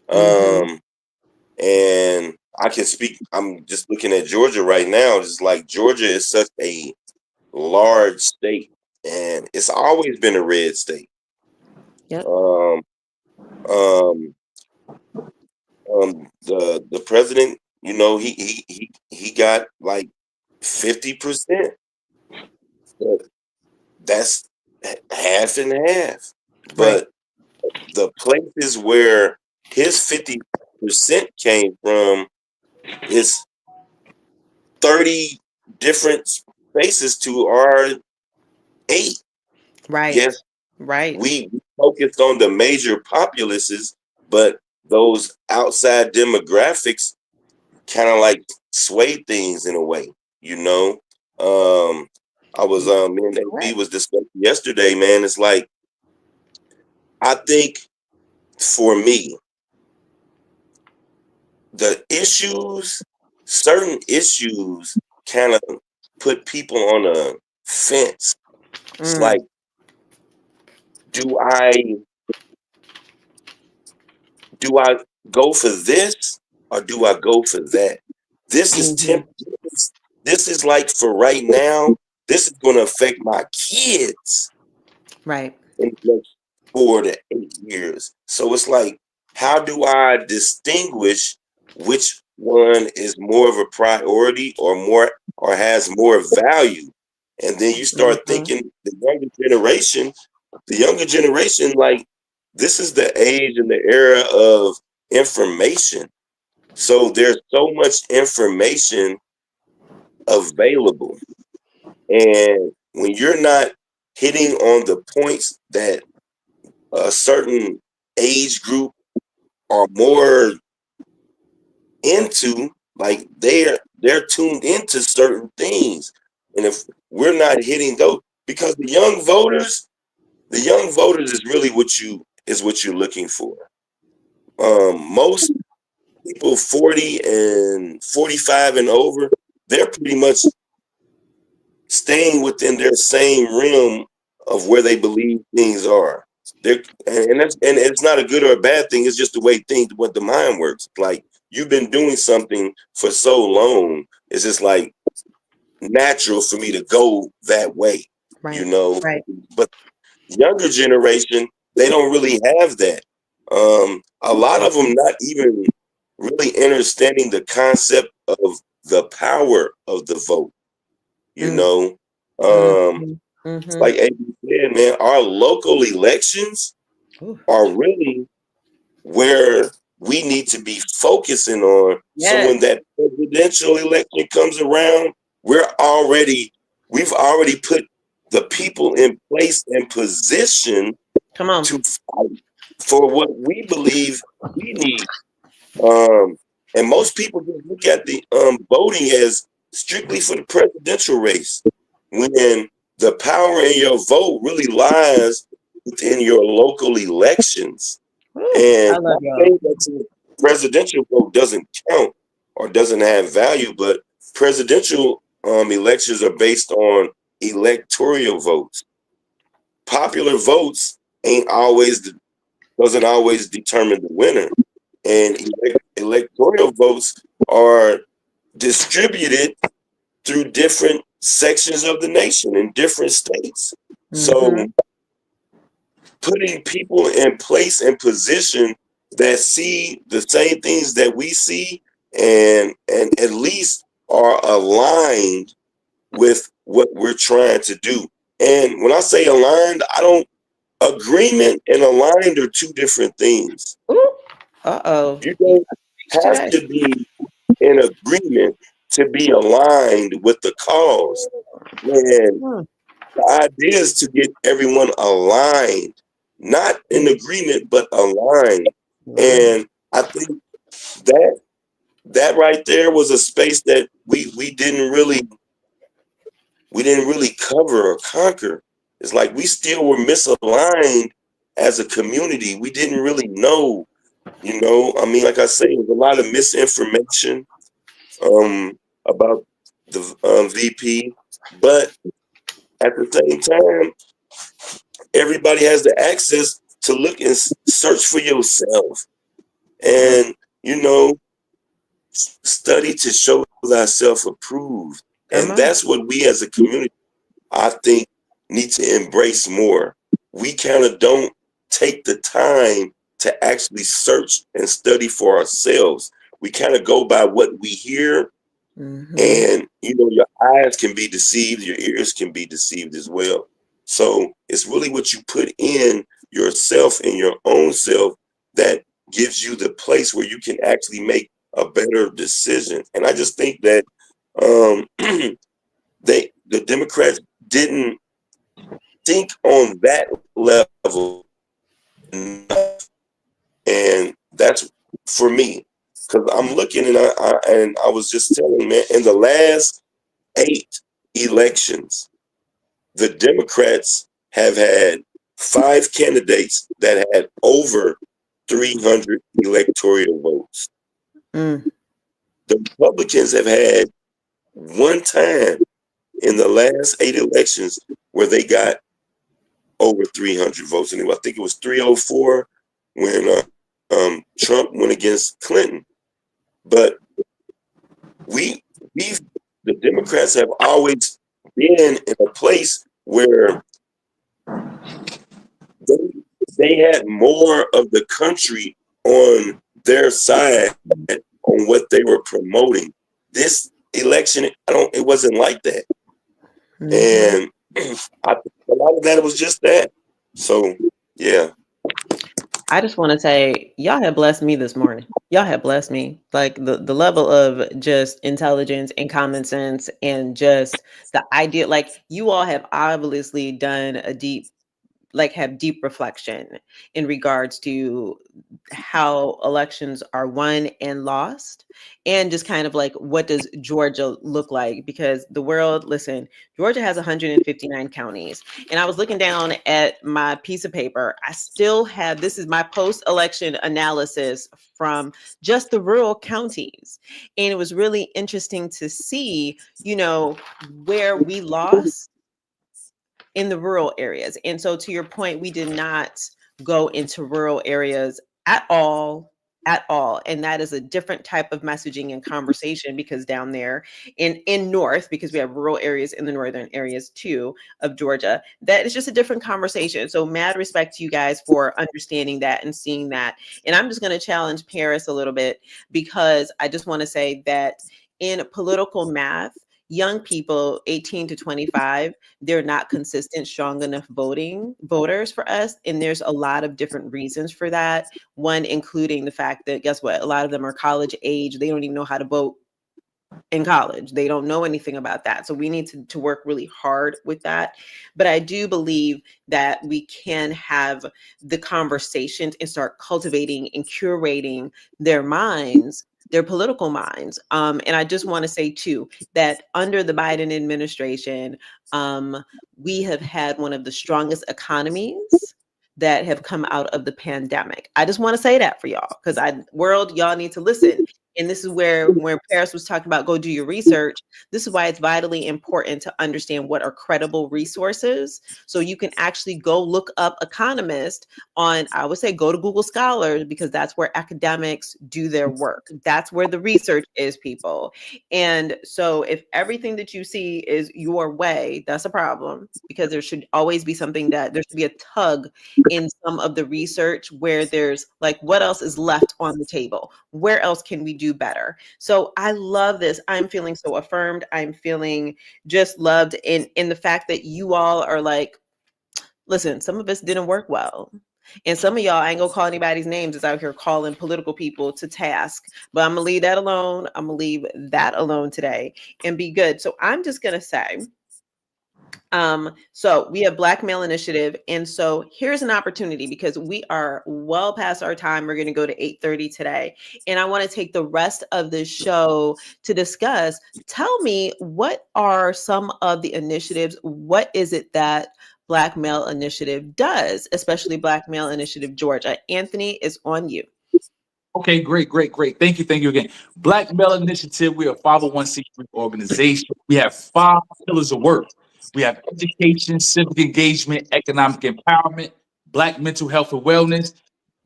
And I can speak, I'm just looking at Georgia right now. It's like Georgia is such a large state, and it's always been a red state. Yep. The president, he got like 50%. But that's half and half. But the places where his 50% came from is 30 different spaces to our 8. Right. Yes. Right. We focused on the major populaces, but those outside demographics kind of like sway things in a way, I was me and AB was discussing yesterday, man. It's like, I think for me, certain issues kind of put people on a fence. It's like, do I go for this or do I go for that? This is this is like, for right now, this is going to affect my kids. Right. In the next 4 to 8 years. So it's like, how do I distinguish which one is more of a priority or has more value? And then you start thinking the younger generation, like, this is the age and the era of information. So there's so much information available. And when you're not hitting on the points that a certain age group are more into, like, they're tuned into certain things. And if we're not hitting those, because the young voters is really what you're looking for. Most people 40 and 45 and over, they're pretty much staying within their same realm of where they believe things are. And it's not a good or a bad thing. It's just the way what the mind works. Like, you've been doing something for so long, it's just like natural for me to go that way, Right. But younger generation, they don't really have that. A lot of them not even really understanding the concept of the power of the vote. You know, like AB said, man, our local elections are really where we need to be focusing on. So when that presidential election comes around, we've already put the people in place and position to fight for what we believe we need. And most people just look at the voting as strictly for the presidential race, when the power in your vote really lies within your local elections. And I think that the presidential vote doesn't count or doesn't have value, but presidential elections are based on electoral votes. Popular votes doesn't always determine the winner, and electoral votes are distributed through different sections of the nation in different states. So putting people in place and position that see the same things that we see and at least are aligned with what we're trying to do. And when I say aligned, agreement and aligned are two different things. You don't have to be in agreement to be aligned with the cause. And the idea is to get everyone aligned, not in agreement, but aligned. And I think that right there was a space that we didn't really cover or conquer. It's like we still were misaligned as a community. We didn't really know, I mean, like I say, there's a lot of misinformation about the VP, but at the same time, everybody has the access to look and search for yourself, and study to show thyself approved. And that's what we as a community, I think, need to embrace more. We kind of don't take the time to actually search and study for ourselves. We kind of go by what we hear, and your eyes can be deceived, your ears can be deceived as well. So it's really what you put in yourself and your own self that gives you the place where you can actually make a better decision. And I just think that the Democrats didn't think on that level enough. And that's for me, because I'm looking and I was just telling, man, in the last 8 elections, the Democrats have had 5 candidates that had over 300 electoral votes. The Republicans have had one time in the last 8 elections where they got over 300 votes. And I think it was 304 when Trump went against Clinton. But the Democrats have always been in a place where they had more of the country on their side on what they were promoting. This election, it wasn't like that. And a lot of that was just that. So, yeah. I just want to say, y'all have blessed me this morning. Y'all have blessed me. Like the level of just intelligence and common sense and just the idea, like you all have obviously done have deep reflection in regards to how elections are won and lost, and just kind of like, what does Georgia look like? Because the world, listen, Georgia has 159 counties. And I was looking down at my piece of paper. I still have, this is my post-election analysis from just the rural counties. And it was really interesting to see, where we lost in the rural areas. And so to your point, we did not go into rural areas at all at all. And that is a different type of messaging and conversation, because down there in North, because we have rural areas in the northern areas too of Georgia, that is just a different conversation. So mad respect to you guys for understanding that and seeing that. And I'm just going to challenge Paris a little bit, because I just want to say that in political math, young people 18 to 25, they're not consistent, strong enough voters for us. And there's a lot of different reasons for that. One, including the fact that, guess what? A lot of them are college age. They don't even know how to vote in college. They don't know anything about that. So we need to work really hard with that. But I do believe that we can have the conversations and start cultivating and curating their minds, their political minds. And I just want to say too, that under the Biden administration, we have had one of the strongest economies that have come out of the pandemic. I just want to say that for y'all, because world, y'all need to listen. And this is where Paris was talking about, go do your research. This is why it's vitally important to understand what are credible resources. So you can actually go look up economists on, I would say, go to Google Scholars, because that's where academics do their work. That's where the research is, people. And so if everything that you see is your way, that's a problem, because there should always be something that there should be a tug in some of the research where there's like, what else is left on the table? Where else can we do better? So I love this. I'm feeling so affirmed. I'm feeling just loved in the fact that you all are like, listen, some of us didn't work well. And some of y'all, I ain't gonna call anybody's names, is out here calling political people to task. But I'm gonna leave that alone. I'm gonna leave that alone today and be good. So I'm just gonna say, so we have Black Male Initiative. And so here's an opportunity, because we are well past our time. We're going to go to 8:30 today. And I want to take the rest of the show to discuss. Tell me, what are some of the initiatives? What is it that Black Male Initiative does, especially Black Male Initiative Georgia? Anthony, is on you. Okay, great. Thank you again. Black Male Initiative, we're a 501c3 organization. We have 5 pillars of work. We have education, civic engagement, economic empowerment, Black mental health and wellness,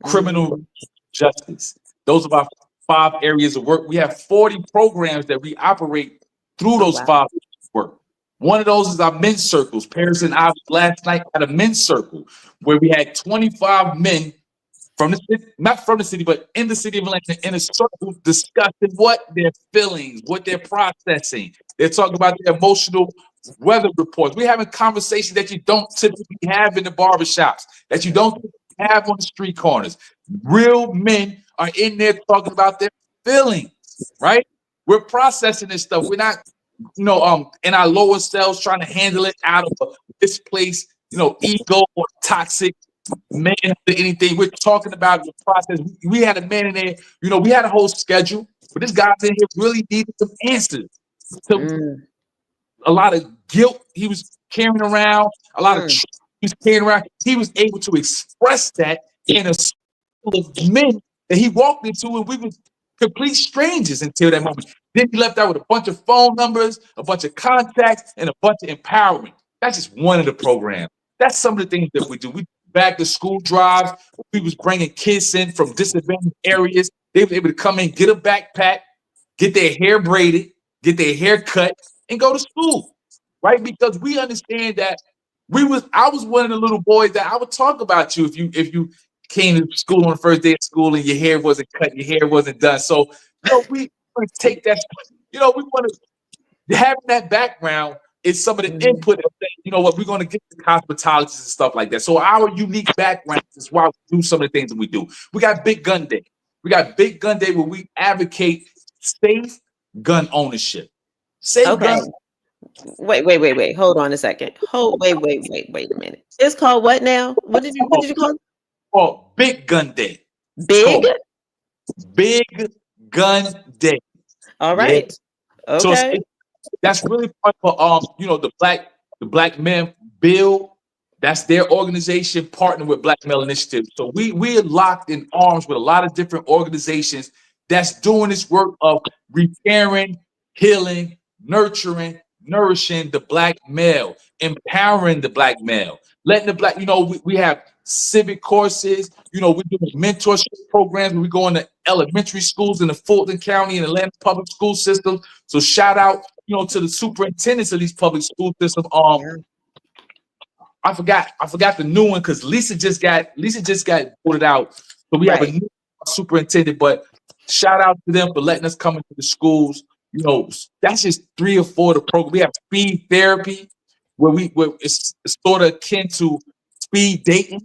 criminal justice. Those are our 5 areas of work. We have 40 programs that we operate through those 5 areas of work. One of those is our men's circles. Paris and I last night had a men's circle where we had 25 men from the city, not from the city, but in the city of Atlanta, in a circle discussing what they're feeling, what they're processing. They're talking about their emotional weather reports. We're having conversations that you don't typically have in the barbershops, that you don't have on the street corners. Real men are in there talking about their feelings, right? We're processing this stuff. We're not, in our lower selves trying to handle it out of a displaced, ego or toxic man to anything. We're talking about the process. We had a man in there, we had a whole schedule, but this guy in here really needed some answers to a lot of guilt he was carrying around, a lot of truth he was carrying around. He was able to express that in a circle of men that he walked into, and we were complete strangers until that moment. Then he left out with a bunch of phone numbers, a bunch of contacts, and a bunch of empowerment. That's just one of the programs. That's some of the things that we do. We back to school drives. We was bringing kids in from disadvantaged areas. They were able to come in, get a backpack, get their hair braided, get their hair cut, and go to school, right? Because we understand that I was one of the little boys that I would talk about you if you came to school on the first day of school and your hair wasn't cut, your hair wasn't done. So, we want to take that, we want to have that background is some of the input of that, what we're going to get to cosmetologists and stuff like that. So our unique background is why we do some of the things that we do. We got Big Gun Day. Where we advocate safe gun ownership. Safe gun. Wait. Hold on a second. Wait a minute. It's called what now? What did you call it? Oh, Big Gun Day. Big Gun Day. All right. Yeah. Okay. So that's really fun for the Black Men Bill. That's their organization partnering with Black Male Initiative. So we're locked in arms with a lot of different organizations that's doing this work of repairing, healing, nurturing, nourishing the Black male, empowering the Black male, letting the Black, we have civic courses, we're doing mentorship programs. We go into elementary schools in the Fulton County and Atlanta public school system. So shout out, to the superintendents of these public school systems. I forgot the new one because Lisa just got voted out. So we have a new superintendent, but shout out to them for letting us come into the schools. That's just 3 or 4 of the programs. We have speed therapy, where it's sort of akin to speed dating,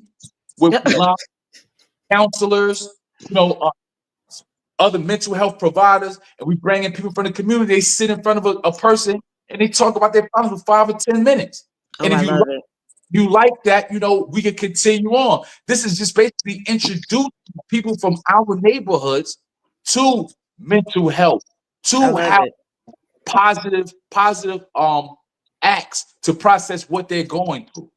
where we allow counselors, other mental health providers, and we bring in people from the community. They sit in front of a person and they talk about their problems for 5 or 10 minutes. And if you like that, we can continue on. This is just basically introducing people from our neighborhoods to mental health, to have positive acts to process what they're going through. You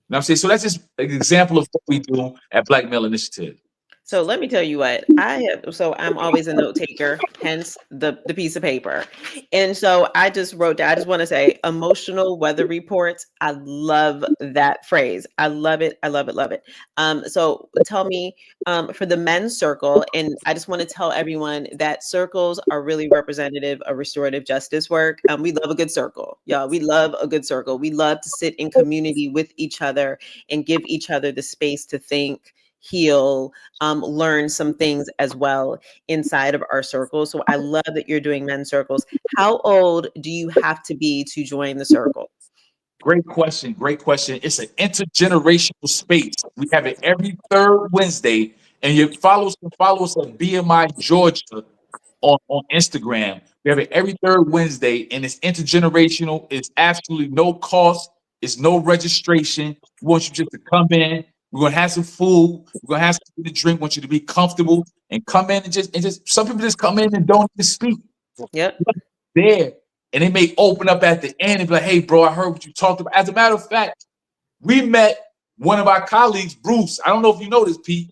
know what I'm saying? So that's just an example of what we do at Black Male Initiative. So let me tell you what I'm always a note taker, hence the piece of paper. And so I just wrote down, I just want to say emotional weather reports. I love that phrase. I love it. I love it. Love it. So tell me, for the men's circle, and I just want to tell everyone that circles are really representative of restorative justice work. We love a good circle. Y'all, we love a good circle. We love to sit in community with each other and give each other the space to think, heal, learn some things as well inside of our circle. So I love that you're doing men's circles. How old do you have to be to join the circle? Great question. Great question. It's an intergenerational space. We have it every 3rd Wednesday, and you follow us at BMI Georgia on Instagram. We have it every 3rd Wednesday, and it's intergenerational. It's absolutely no cost. It's no registration. We want you just to come in. We're gonna have some food. We're gonna have something to drink. We want you to be comfortable and come in and just some people just come in and don't even speak. Yep. There. And they may open up at the end and be like, hey, bro, I heard what you talked about. As a matter of fact, we met one of our colleagues, Bruce. I don't know if you know this, Pete,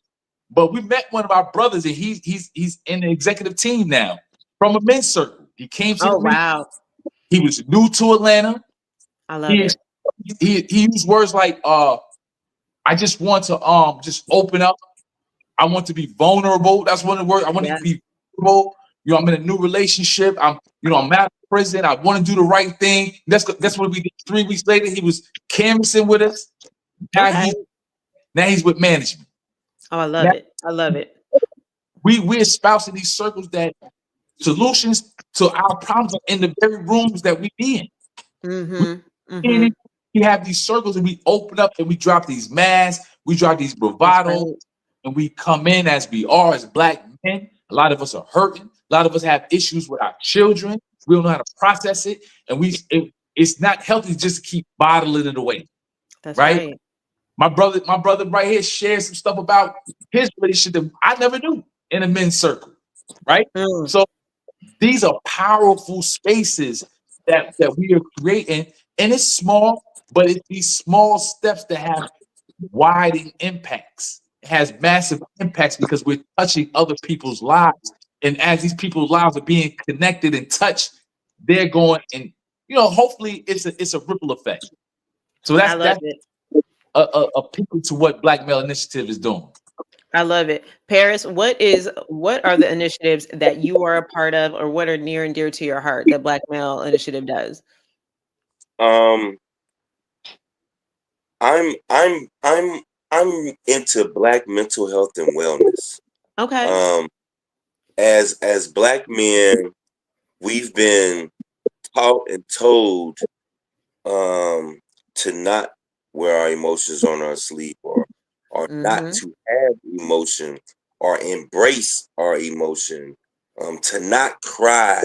but we met one of our brothers, and he's in the executive team now from a men's circle. He came to wow. He was new to Atlanta. I love it. He used words like, I just want to just open up. I want to be vulnerable. That's one of the words. I want to be vulnerable. I'm in a new relationship. I'm out of prison. I want to do the right thing. That's what we did. 3 weeks later, he was canvassing with us. Now he's with management. Oh, I love it. I love it. We espouse in these circles that solutions to our problems are in the very rooms that we be in. We have these circles, and we open up and we drop these masks, we drop these bravado, and we come in as we are as Black men. A lot of us are hurting. A lot of us have issues with our children. We don't know how to process it, and it's not healthy just to keep bottling it away. That's right. My brother right here shared some stuff about his relationship that I never knew in a men's circle, right? So these are powerful spaces that we are creating, and it's small, but it's these small steps that have wide impacts. It has massive impacts because we're touching other people's lives, and as these people's lives are being connected and touched, they're going, and hopefully it's a ripple effect. So that's a people to what Black Male Initiative is doing. I love it. Paris, what are the initiatives that you are a part of, or what are near and dear to your heart that Black Male Initiative does? I'm into Black mental health and wellness. Okay. As Black men, we've been taught and told to not wear our emotions on our sleeve, or not to have emotion or embrace our emotion, to not cry.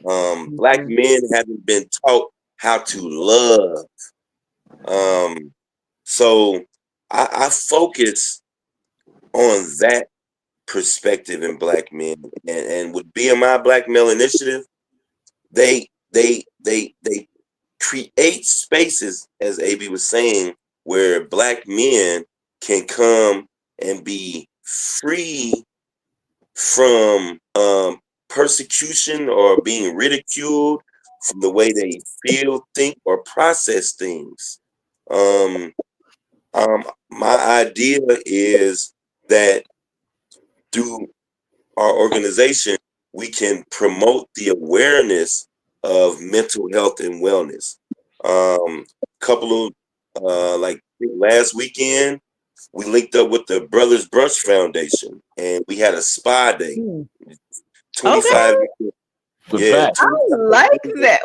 Black men haven't been taught how to love. So I focus on that perspective in Black men, and with BMI Black Male Initiative, they create spaces, as AB was saying, where Black men can come and be free from persecution or being ridiculed from the way they feel, think, or process things. My idea is that through our organization, we can promote the awareness of mental health and wellness. Couple of like last weekend, we linked up with the Brothers Brunch Foundation, and we had a spa day. 25. Okay. Good Yeah, fact. I like that.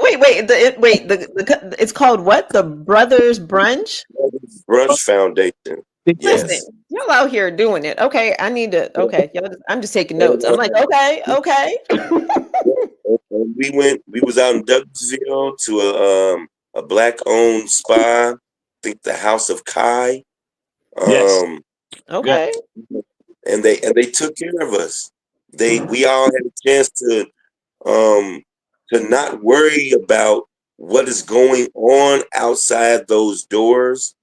It's called what? The Brothers Brunch? Brunch Foundation. Listen, Yes. y'all out here doing it. Okay, I need to. Okay, I'm just taking And, notes. I'm like, okay. we was out in Douglasville to a black owned spa. I think the House of Kai. Yes. Okay. And they took care of us. We all had a chance to not worry about what is going on outside those doors.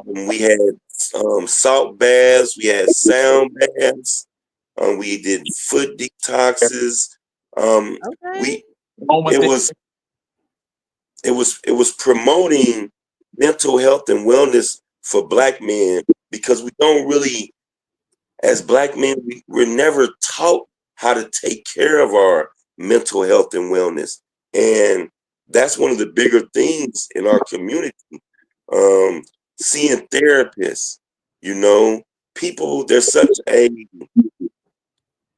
We had salt baths, we had sound baths, we did foot detoxes. Okay. It was promoting mental health and wellness for Black men, because we don't really, as Black men, we're never taught how to take care of our mental health and wellness. And that's one of the bigger things in our community. Seeing therapists, people, there's such a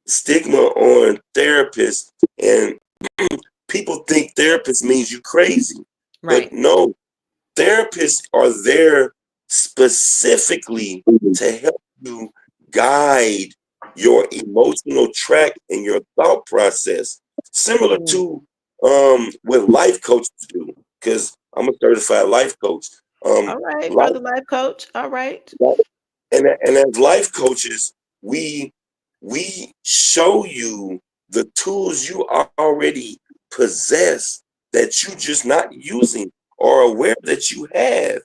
stigma on therapists, and people think therapist means you crazy. Right. But no, therapists are there specifically to help you guide your emotional track and your thought process, similar to what life coaches do, because I'm a certified life coach. All right, brother life coach. All right. And as life coaches, we show you the tools you already possess that you just not using or aware that you have,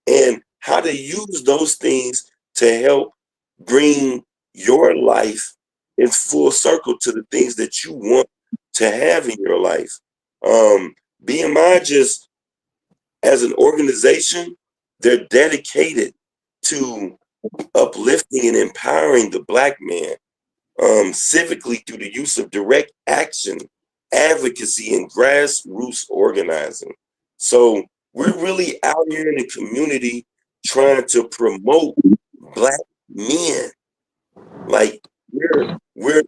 and how to use those things to help bring your life in full circle to the things that you want to have in your life. BMI, just as an organization, they're dedicated to uplifting and empowering the Black man civically through the use of direct action, advocacy, and grassroots organizing. So we're really out here in the community trying to promote Black men. Like we're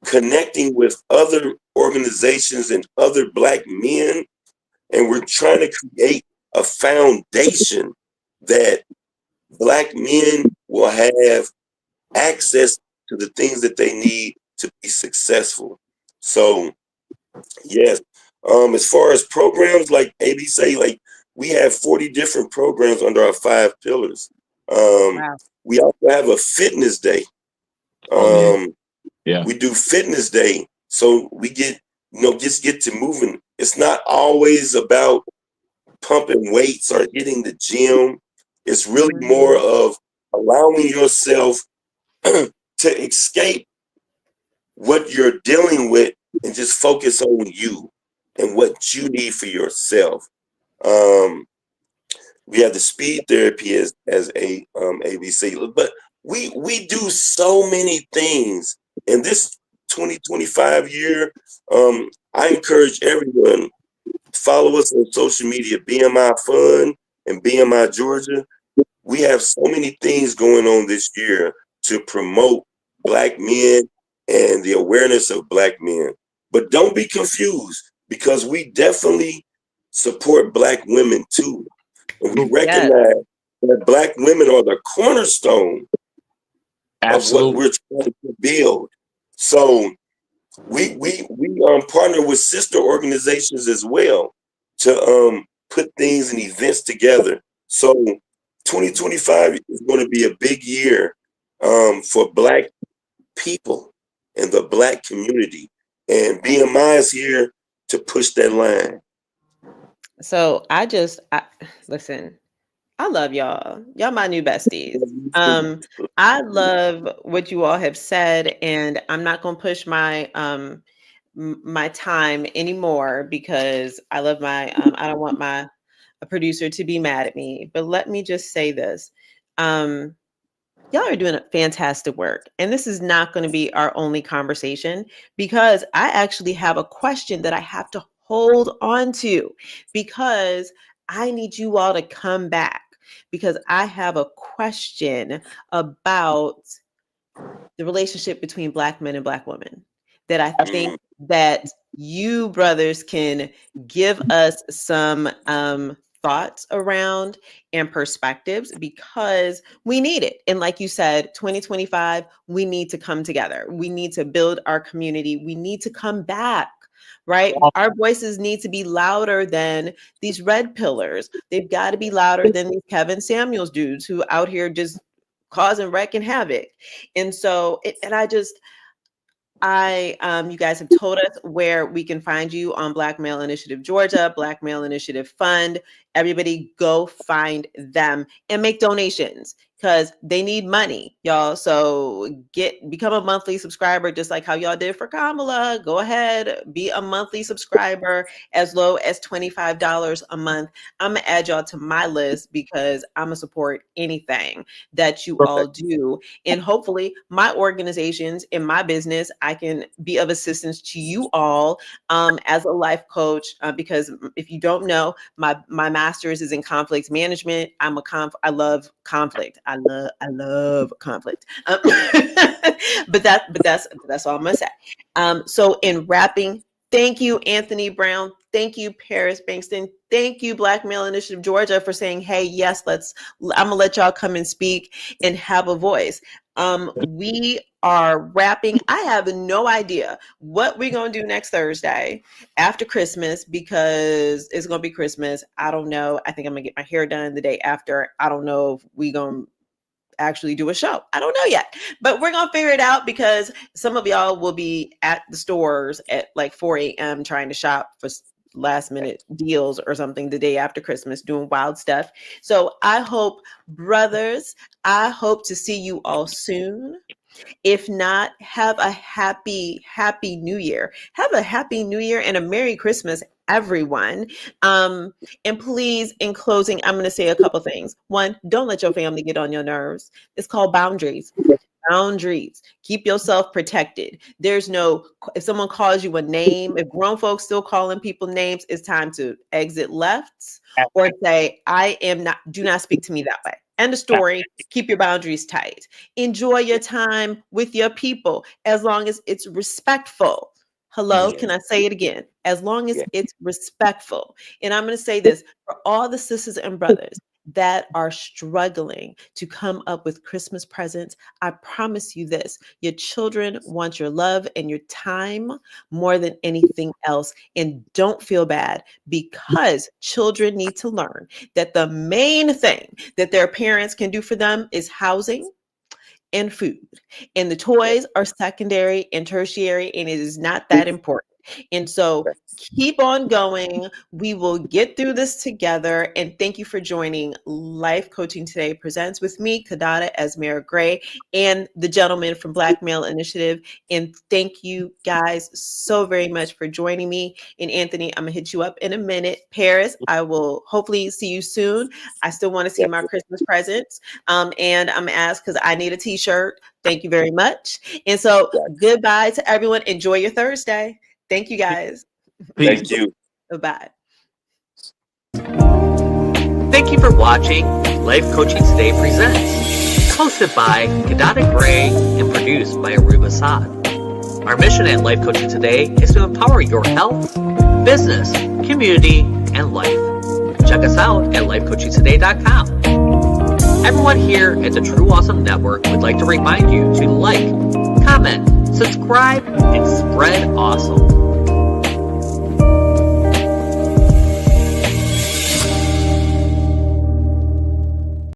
connecting with other organizations and other Black men, and we're trying to create a foundation that Black men will have access to the things that they need to be successful. So, yes, as far as programs, like AB say, like we have 40 different programs under our 5 pillars. Wow. We also have a fitness day. We do fitness day, so we get just get to moving. It's not always about pumping weights or hitting the gym. It's really more of allowing yourself to escape what you're dealing with and just focus on you and what you need for yourself. We have the speed therapy as a ABC, but we do so many things in this 2025 year. I encourage everyone, follow us on social media, BMI Fun and BMI Georgia. We have so many things going on this year to promote Black men and the awareness of Black men. But don't be confused, because we definitely support Black women too. And we recognize that Black women are the cornerstone of what we're trying to build. So we partner with sister organizations as well to put things and events together. So 2025 is going to be a big year for Black people and the Black community, and BMI is here to push that line. So listen, I love y'all. Y'all my new besties. I love what you all have said, and I'm not going to push my my time anymore, because I love my I don't want my producer to be mad at me. But let me just say this. Y'all are doing a fantastic work. And this is not going to be our only conversation, because I actually have a question that I have to hold on to, because I need you all to come back, because I have a question about the relationship between Black men and Black women that I think that you brothers can give us some thoughts around and perspectives, because we need it. And like you said, 2025, we need to come together. We need to build our community. We need to come back, right? Our voices need to be louder than these red pillars. They've got to be louder than these Kevin Samuels dudes who out here just causing wreck and havoc. And so, you guys have told us where we can find you on Black Male Initiative Georgia, Black Male Initiative Fund. Everybody go find them and make donations, because they need money, y'all. So become a monthly subscriber, just like how y'all did for Kamala. Go ahead, be a monthly subscriber as low as $25 a month. I'm gonna add y'all to my list, because I'm gonna support anything that you all do. And hopefully my organizations in my business, I can be of assistance to you all as a life coach, because if you don't know, my master's is in conflict management. I love conflict. I love conflict. But that's all I'm gonna say. So in wrapping, thank you, Anthony Brown. Thank you, Paris Bankston. Thank you, Black Male Initiative Georgia, for saying, hey, yes, I'm gonna let y'all come and speak and have a voice. We are wrapping. I have no idea what we're going to do next Thursday after Christmas, because it's going to be Christmas. I don't know. I think I'm going to get my hair done the day after. I don't know if we're going to actually do a show. I don't know yet, but we're going to figure it out, because some of y'all will be at the stores at like 4 a.m. trying to shop for last minute deals or something the day after Christmas, doing wild stuff. So I hope, brothers, I hope to see you all soon. If not, have a happy New Year. Have a happy New Year and a Merry Christmas, everyone. And please, in closing, I'm going to say a couple things. One, don't let your family get on your nerves. It's called boundaries. Boundaries. Keep yourself protected. If someone calls you a name, if grown folks still calling people names, it's time to exit left or say, do not speak to me that way. End of story. Keep your boundaries tight. Enjoy your time with your people, as long as it's respectful. Hello, can I say it again? As long as it's respectful. And I'm going to say this for all the sisters and brothers that are struggling to come up with Christmas presents. I promise you this, your children want your love and your time more than anything else. And don't feel bad, because children need to learn that the main thing that their parents can do for them is housing and food. And the toys are secondary and tertiary, and it is not that important. And so keep on going. We will get through this together. And thank you for joining Life Coaching Today Presents with me, Kiddada Asmara Grey, and the gentleman from Black Male Initiative. And thank you guys so very much for joining me. And Anthony, I'm gonna hit you up in a minute. Paris, I will hopefully see you soon. I still want to see my Christmas presents. And I'm asked because I need a t-shirt. Thank you very much. And so goodbye to everyone. Enjoy your Thursday. Thank you, guys. Thank you. Bye-bye. Thank you for watching Life Coaching Today Presents, hosted by Kiddada Grey and produced by Aruba Saad. Our mission at Life Coaching Today is to empower your health, business, community, and life. Check us out at lifecoachingtoday.com. Everyone here at the True Awesome Network would like to remind you to like, comment, subscribe, and spread awesome.